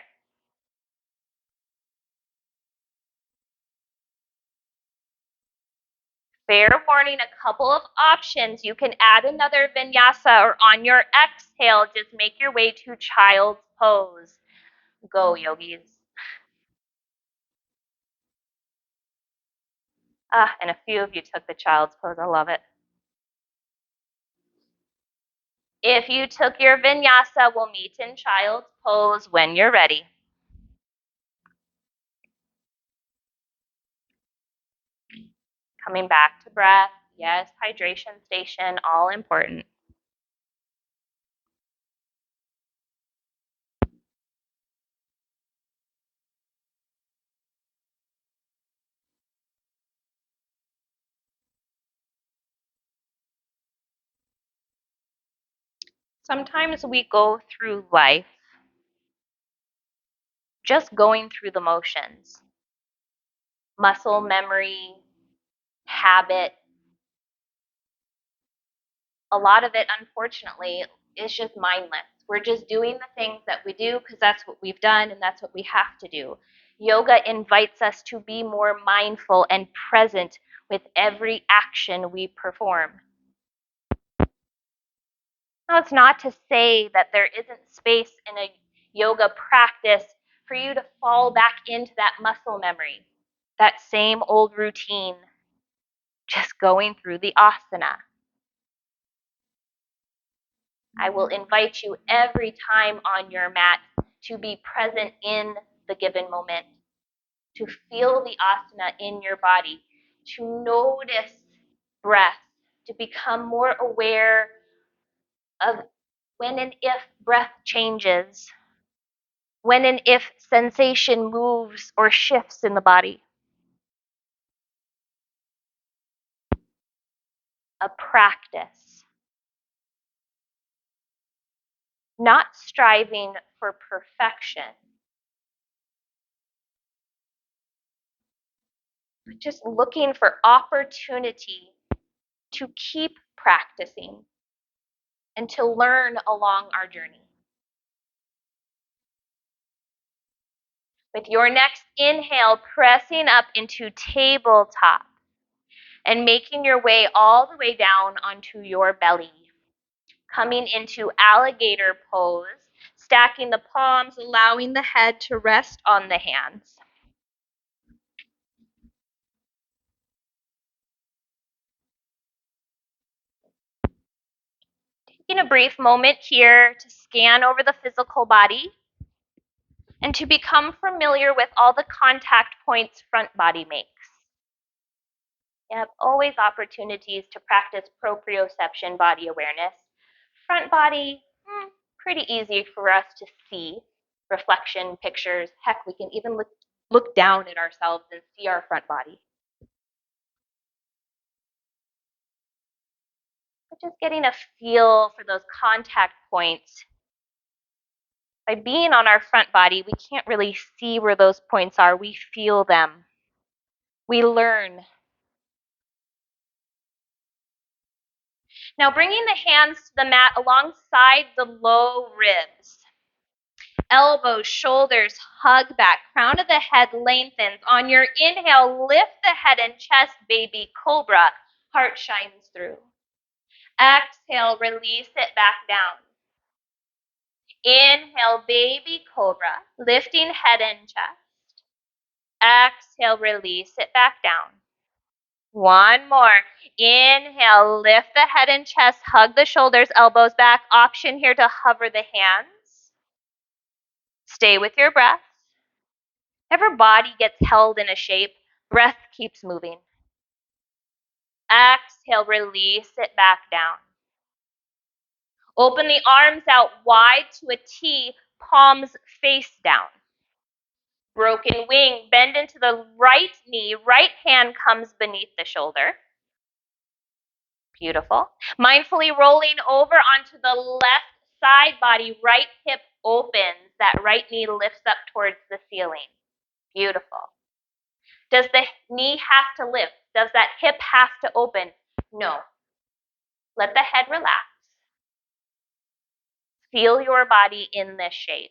Fair warning, a couple of options. You can add another vinyasa, or on your exhale, just make your way to child's pose. Go, yogis. And a few of you took the child's pose. I love it. If you took your vinyasa, we'll meet in child's pose when you're ready. Coming back to breath. Yes, hydration station, all important. Sometimes we go through life just going through the motions. Muscle memory, habit, a lot of it, unfortunately, is just mindless. We're just doing the things that we do because that's what we've done and that's what we have to do. Yoga invites us to be more mindful and present with every action we perform. Now, it's not to say that there isn't space in a yoga practice for you to fall back into that muscle memory, that same old routine, just going through the asana. I will invite you every time on your mat to be present in the given moment, to feel the asana in your body, to notice breath, to become more aware of when and if breath changes, when and if sensation moves or shifts in the body. A practice, not striving for perfection, but just looking for opportunity to keep practicing and to learn along our journey. With your next inhale, pressing up into tabletop and making your way all the way down onto your belly. Coming into alligator pose, stacking the palms, allowing the head to rest on the hands. Taking a brief moment here to scan over the physical body and to become familiar with all the contact points front body makes. You have always opportunities to practice proprioception body awareness. Front body, pretty easy for us to see. Reflection, pictures, heck, we can even look down at ourselves and see our front body. But just getting a feel for those contact points. By being on our front body, we can't really see where those points are. We feel them. We learn. Now bringing the hands to the mat alongside the low ribs. Elbows, shoulders, hug back. Crown of the head lengthens. On your inhale, lift the head and chest, baby cobra. Heart shines through. Exhale, release it back down. Inhale, baby cobra, lifting head and chest. Exhale, release it back down. One more. Inhale, lift the head and chest, hug the shoulders, elbows back. Option here to hover the hands. Stay with your breath. Whenever body gets held in a shape, breath keeps moving. Exhale, release it back down. Open the arms out wide to a T, palms face down. Broken wing, bend into the right knee, right hand comes beneath the shoulder. Beautiful. Mindfully rolling over onto the left side body, right hip opens, that right knee lifts up towards the ceiling. Beautiful. Does the knee have to lift? Does that hip have to open? No. Let the head relax. Feel your body in this shape.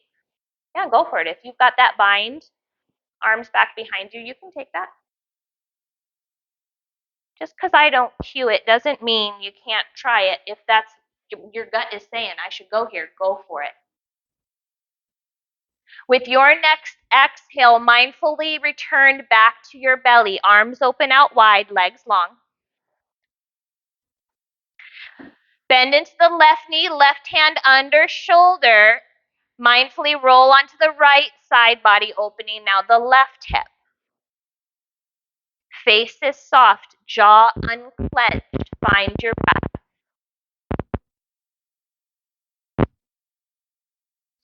Yeah, go for it. If you've got that bind, arms back behind you, you can take that. Just because I don't cue it doesn't mean you can't try it. If that's your gut is saying, I should go here, go for it. With your next exhale, mindfully return back to your belly, arms open out wide, legs long. Bend into the left knee, left hand under shoulder. Mindfully roll onto the right side, body opening now the left hip. Face is soft, jaw unclenched. Find your breath.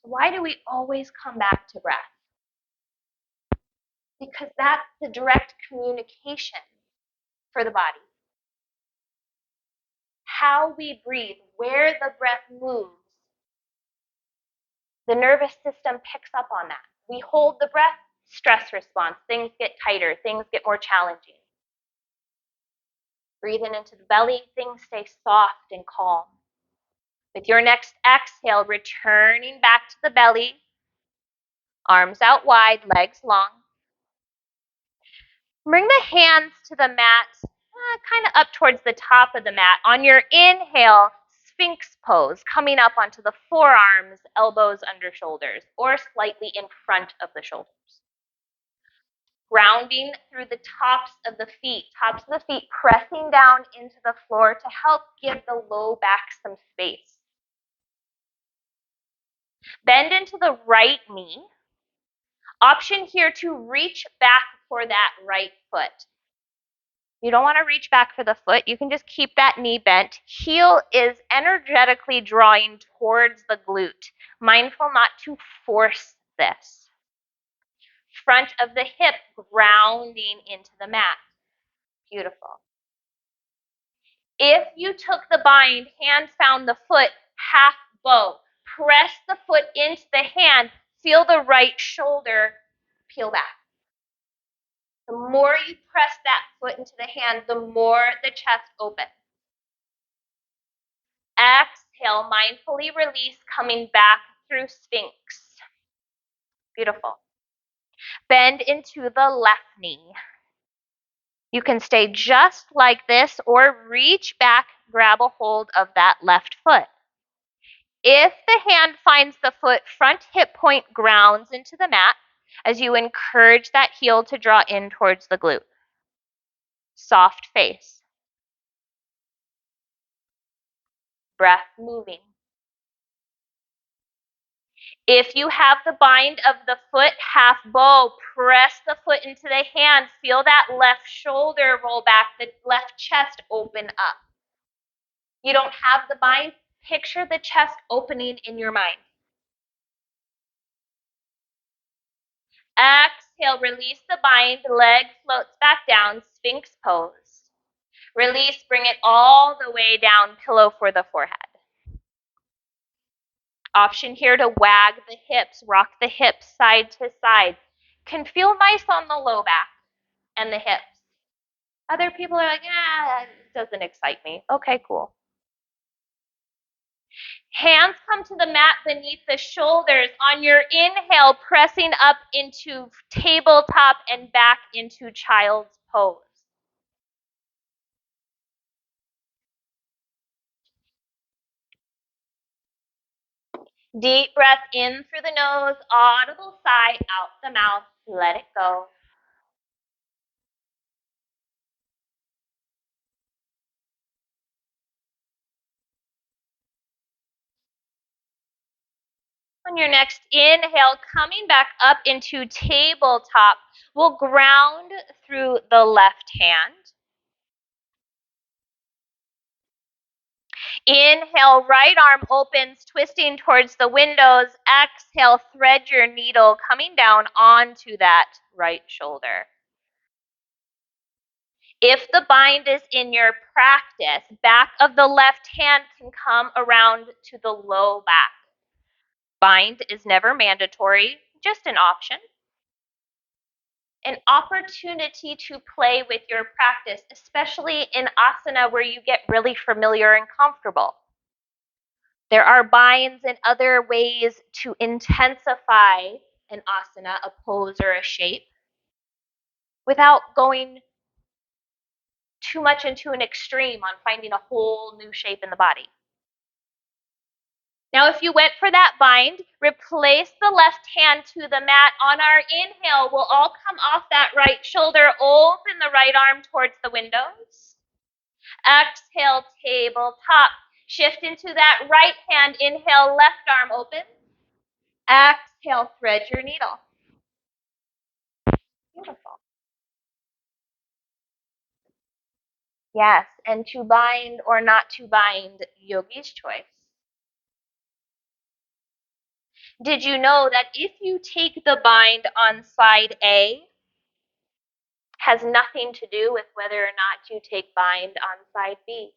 Why do we always come back to breath? Because that's the direct communication for the body. How we breathe, where the breath moves, The nervous system picks up on that. We hold the breath, stress response. Things get tighter, things get more challenging. Breathing into the belly, things stay soft and calm. With your next exhale, returning back to the belly, arms out wide, legs long. Bring the hands to the mat, kind of up towards the top of the mat. On your inhale, Sphinx pose, coming up onto the forearms, elbows under shoulders, or slightly in front of the shoulders. Grounding through the tops of the feet pressing down into the floor to help give the low back some space. Bend into the right knee. Option here to reach back for that right foot. You don't want to reach back for the foot. You can just keep that knee bent. Heel is energetically drawing towards the glute. Mindful not to force this. Front of the hip grounding into the mat. Beautiful. If you took the bind, hand found the foot, half bow. Press the foot into the hand. Feel the right shoulder peel back. The more you press that foot into the hand, the more the chest opens. Exhale, mindfully release, coming back through Sphinx. Beautiful. Bend into the left knee. You can stay just like this or reach back, grab a hold of that left foot. If the hand finds the foot, front hip point grounds into the mat as you encourage that heel to draw in towards the glute. Soft face. Breath moving. If you have the bind of the foot, half bow, press the foot into the hand. Feel that left shoulder roll back, the left chest open up. You don't have the bind, picture the chest opening in your mind. Exhale, release the bind, leg floats back down, Sphinx pose. Release, bring it all the way down, pillow for the forehead. Option here to wag the hips, rock the hips side to side. Can feel nice on the low back and the hips. Other people are like, it doesn't excite me. Okay, cool. Hands come to the mat beneath the shoulders. On your inhale, pressing up into tabletop and back into child's pose. Deep breath in through the nose, audible sigh out the mouth. Let it go. On your next inhale, coming back up into tabletop, we'll ground through the left hand. Inhale, right arm opens, twisting towards the windows. Exhale, thread your needle coming down onto that right shoulder. If the bind is in your practice, back of the left hand can come around to the low back. Bind is never mandatory, just an option. An opportunity to play with your practice, especially in asana where you get really familiar and comfortable. There are binds and other ways to intensify an asana, a pose, or a shape without going too much into an extreme on finding a whole new shape in the body. Now, if you went for that bind, replace the left hand to the mat. On our inhale, we'll all come off that right shoulder, open the right arm towards the windows. Exhale, tabletop. Shift into that right hand. Inhale, left arm open. Exhale, thread your needle. Beautiful. Yes, and to bind or not to bind, yogi's choice. Did you know that if you take the bind on side A, has nothing to do with whether or not you take bind on side B?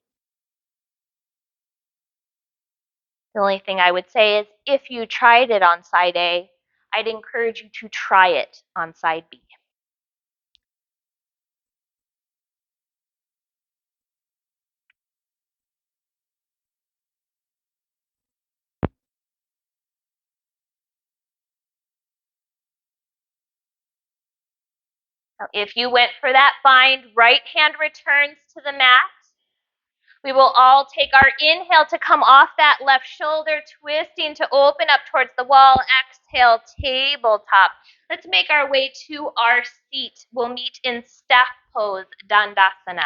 The only thing I would say is if you tried it on side A, I'd encourage you to try it on side B. Now, if you went for that bind, right hand returns to the mat. We will all take our inhale to come off that left shoulder, twisting to open up towards the wall. Exhale, tabletop. Let's make our way to our seat. We'll meet in staff pose, Dandasana.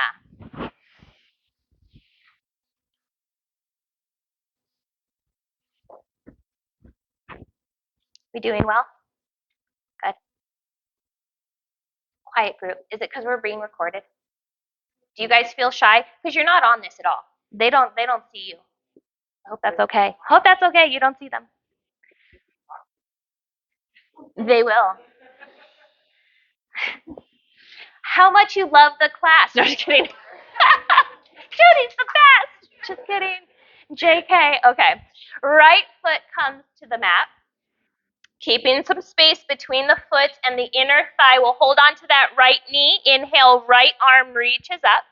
We doing well? Good. Quiet group. Is it because we're being recorded? Do you guys feel shy? Because you're not on this at all. They don't see you. I hope that's okay. Hope that's okay. You don't see them. They will. How much you love the class. No, just kidding. Judy's the best. Just kidding. JK. Okay. Right foot comes to the mat. Keeping some space between the foot and the inner thigh. We'll hold on to that right knee. Inhale, right arm reaches up.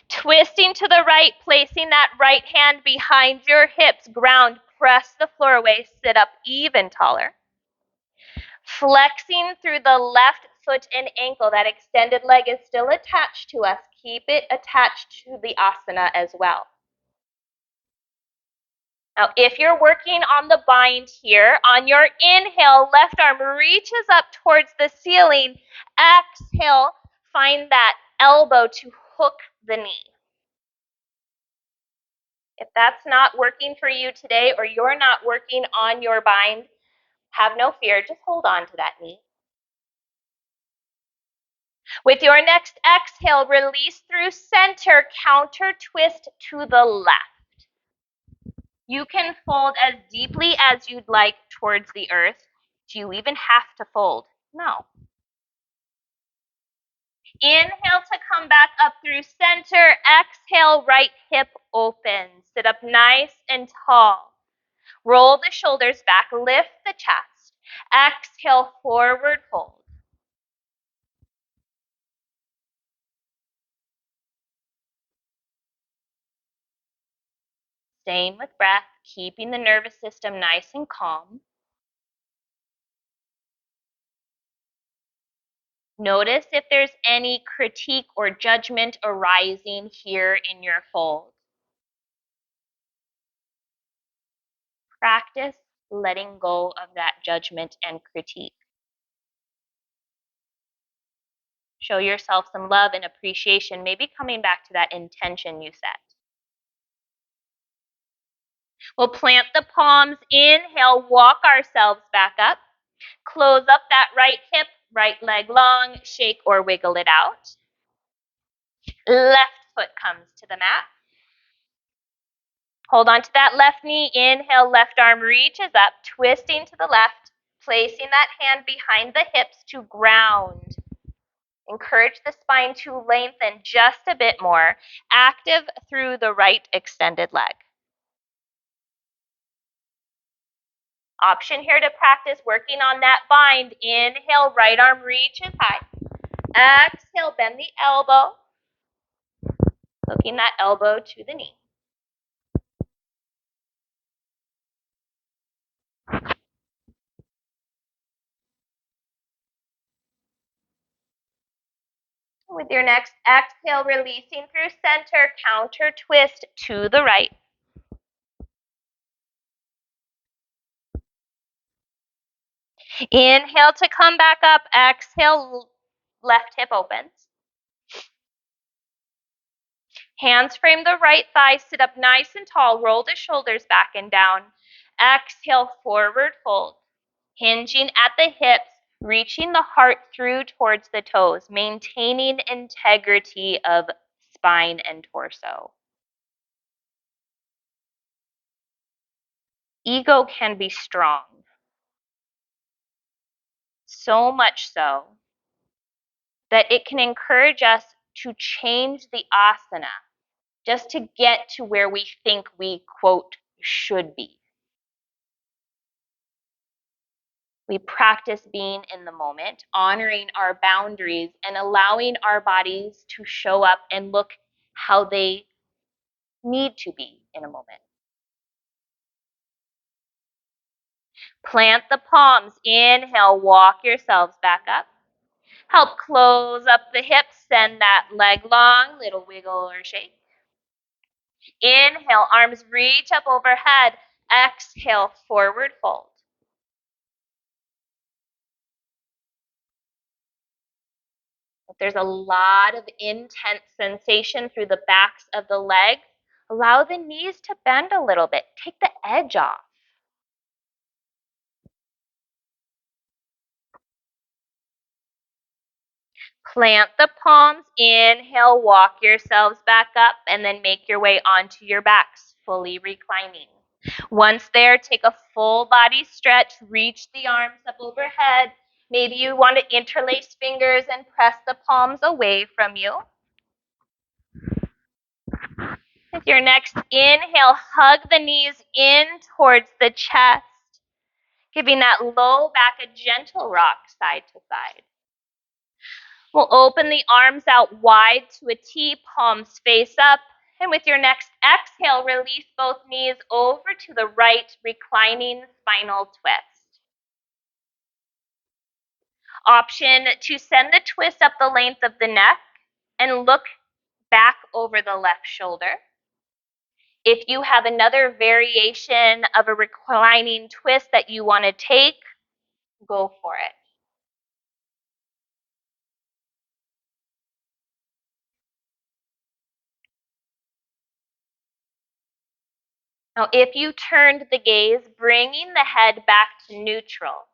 Twisting to the right, placing that right hand behind your hips. Ground, press the floor away. Sit up even taller. Flexing through the left foot and ankle. That extended leg is still attached to us. Keep it attached to the asana as well. Now, if you're working on the bind here, on your inhale, left arm reaches up towards the ceiling. Exhale, find that elbow to hook the knee. If that's not working for you today or you're not working on your bind, have no fear, just hold on to that knee. With your next exhale, release through center, counter twist to the left. You can fold as deeply as you'd like towards the earth. Do you even have to fold? No. Inhale to come back up through center. Exhale, right hip open. Sit up nice and tall. Roll the shoulders back, lift the chest. Exhale, forward fold. Same with breath, keeping the nervous system nice and calm. Notice if there's any critique or judgment arising here in your fold. Practice letting go of that judgment and critique. Show yourself some love and appreciation, maybe coming back to that intention you set. We'll plant the palms, inhale, walk ourselves back up. Close up that right hip, right leg long, shake or wiggle it out. Left foot comes to the mat. Hold on to that left knee, inhale, left arm reaches up, twisting to the left, placing that hand behind the hips to ground. Encourage the spine to lengthen just a bit more, active through the right extended leg. Option here to practice working on that bind. Inhale, right arm reaches high. Exhale, bend the elbow, hooking that elbow to the knee. With your next exhale, releasing through center, counter twist to the right. Inhale to come back up. Exhale, left hip opens. Hands frame the right thigh. Sit up nice and tall. Roll the shoulders back and down. Exhale, forward fold. Hinging at the hips, reaching the heart through towards the toes, maintaining integrity of spine and torso. Ego can be strong. So much so that it can encourage us to change the asana just to get to where we think we, quote, should be. We practice being in the moment, honoring our boundaries, and allowing our bodies to show up and look how they need to be in a moment. Plant the palms. Inhale, walk yourselves back up. Help close up the hips, send that leg long, little wiggle or shake. Inhale, arms reach up overhead. Exhale, forward fold. If there's a lot of intense sensation through the backs of the legs, allow the knees to bend a little bit. Take the edge off. Plant the palms. Inhale, walk yourselves back up, and then make your way onto your backs, fully reclining. Once there, take a full body stretch. Reach the arms up overhead. Maybe you want to interlace fingers and press the palms away from you. With your next inhale, hug the knees in towards the chest, giving that low back a gentle rock side to side. We'll open the arms out wide to a T, palms face up. And with your next exhale, release both knees over to the right, reclining spinal twist. Option to send the twist up the length of the neck and look back over the left shoulder. If you have another variation of a reclining twist that you want to take, go for it. Now, if you turned the gaze, bringing the head back to neutral.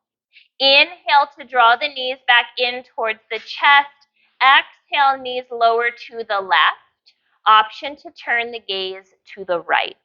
Inhale to draw the knees back in towards the chest. Exhale, knees lower to the left. Option to turn the gaze to the right.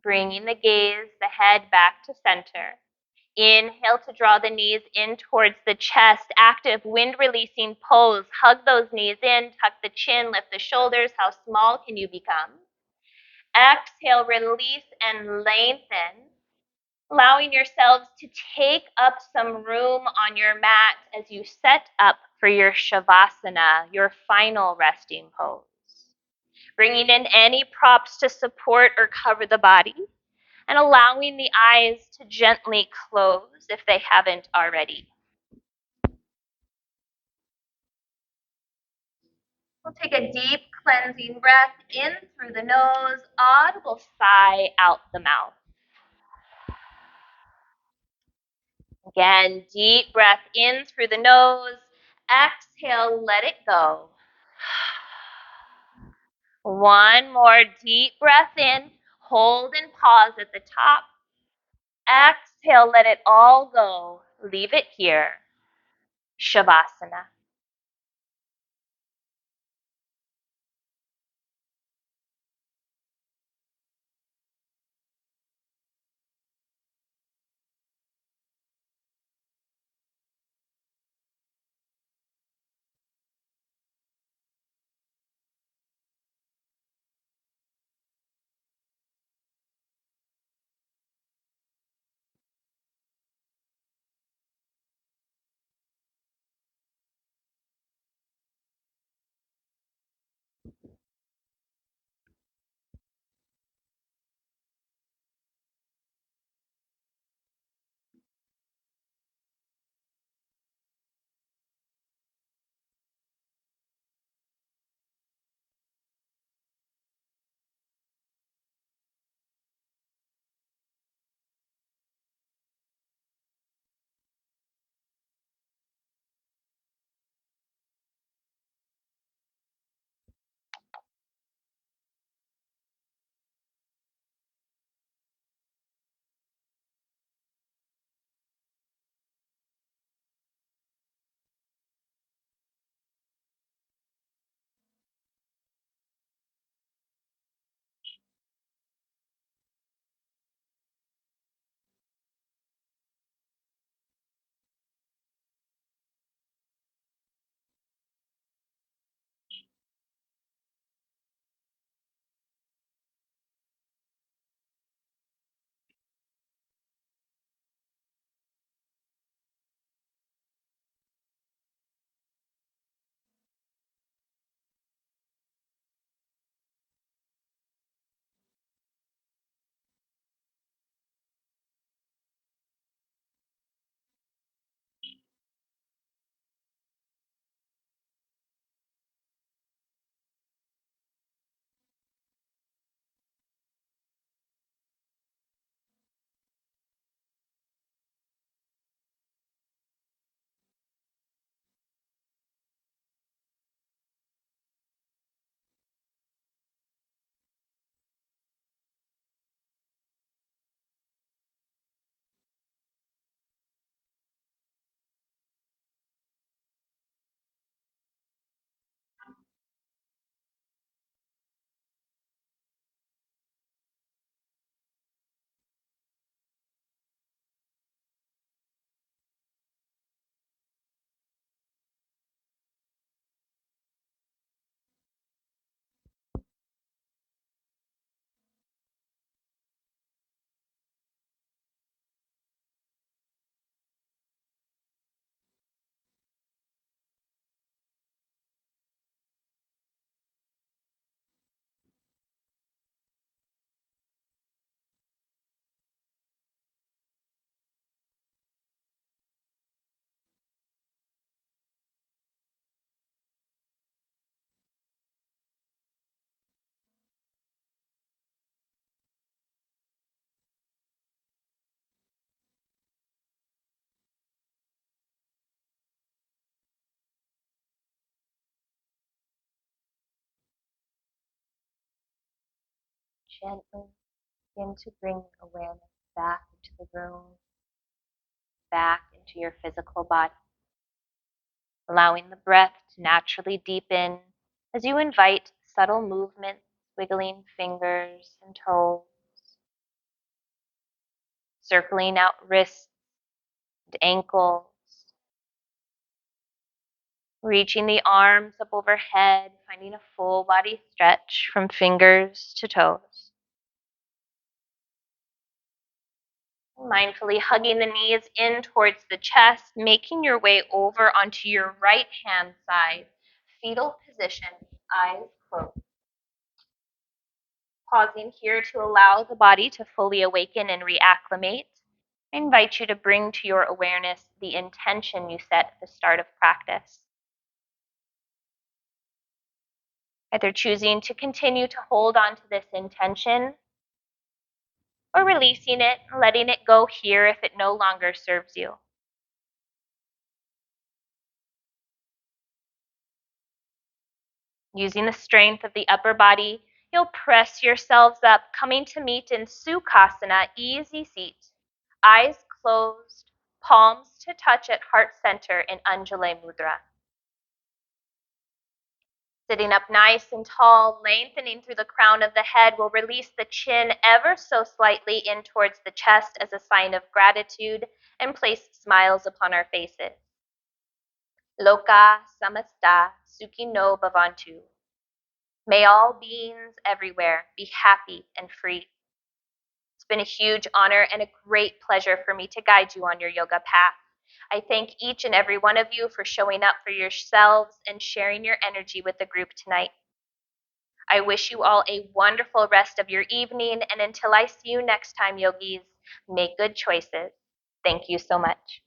Bringing the gaze, the head back to center. Inhale to draw the knees in towards the chest. Active wind releasing pose. Hug those knees in, tuck the chin, lift the shoulders. How small can you become? Exhale, release and lengthen, allowing yourselves to take up some room on your mat as you set up for your Shavasana, your final resting pose. Bringing in any props to support or cover the body, and allowing the eyes to gently close if they haven't already. We'll take a deep cleansing breath in through the nose, audible sigh out the mouth. Again, deep breath in through the nose, exhale, let it go. One more deep breath in, hold and pause at the top. Exhale, let it all go. Leave it here. Shavasana. gently begin to bring awareness back into the room, back into your physical body, allowing the breath to naturally deepen as you invite subtle movements, wiggling fingers and toes, circling out wrists and ankles, reaching the arms up overhead, finding a full body stretch from fingers to toes. Mindfully hugging the knees in towards the chest, making your way over onto your right hand side, fetal position, eyes closed. Pausing here to allow the body to fully awaken and reacclimate. I invite you to bring to your awareness the intention you set at the start of practice. Either choosing to continue to hold on to this intention or releasing it and letting it go here if it no longer serves you. Using the strength of the upper body, you'll press yourselves up, coming to meet in Sukhasana, easy seat. Eyes closed, palms to touch at heart center in Anjali Mudra. Sitting up nice and tall, lengthening through the crown of the head, we'll release the chin ever so slightly in towards the chest as a sign of gratitude and place smiles upon our faces. Loka samasta sukhino bhavantu. May all beings everywhere be happy and free. It's been a huge honor and a great pleasure for me to guide you on your yoga path. I thank each and every one of you for showing up for yourselves and sharing your energy with the group tonight. I wish you all a wonderful rest of your evening, and until I see you next time, yogis, make good choices. Thank you so much.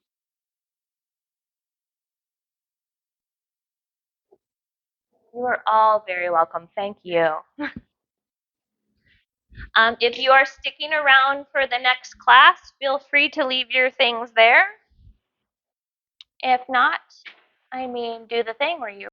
You are all very welcome. Thank you. If you are sticking around for the next class, feel free to leave your things there. If not, do the thing where you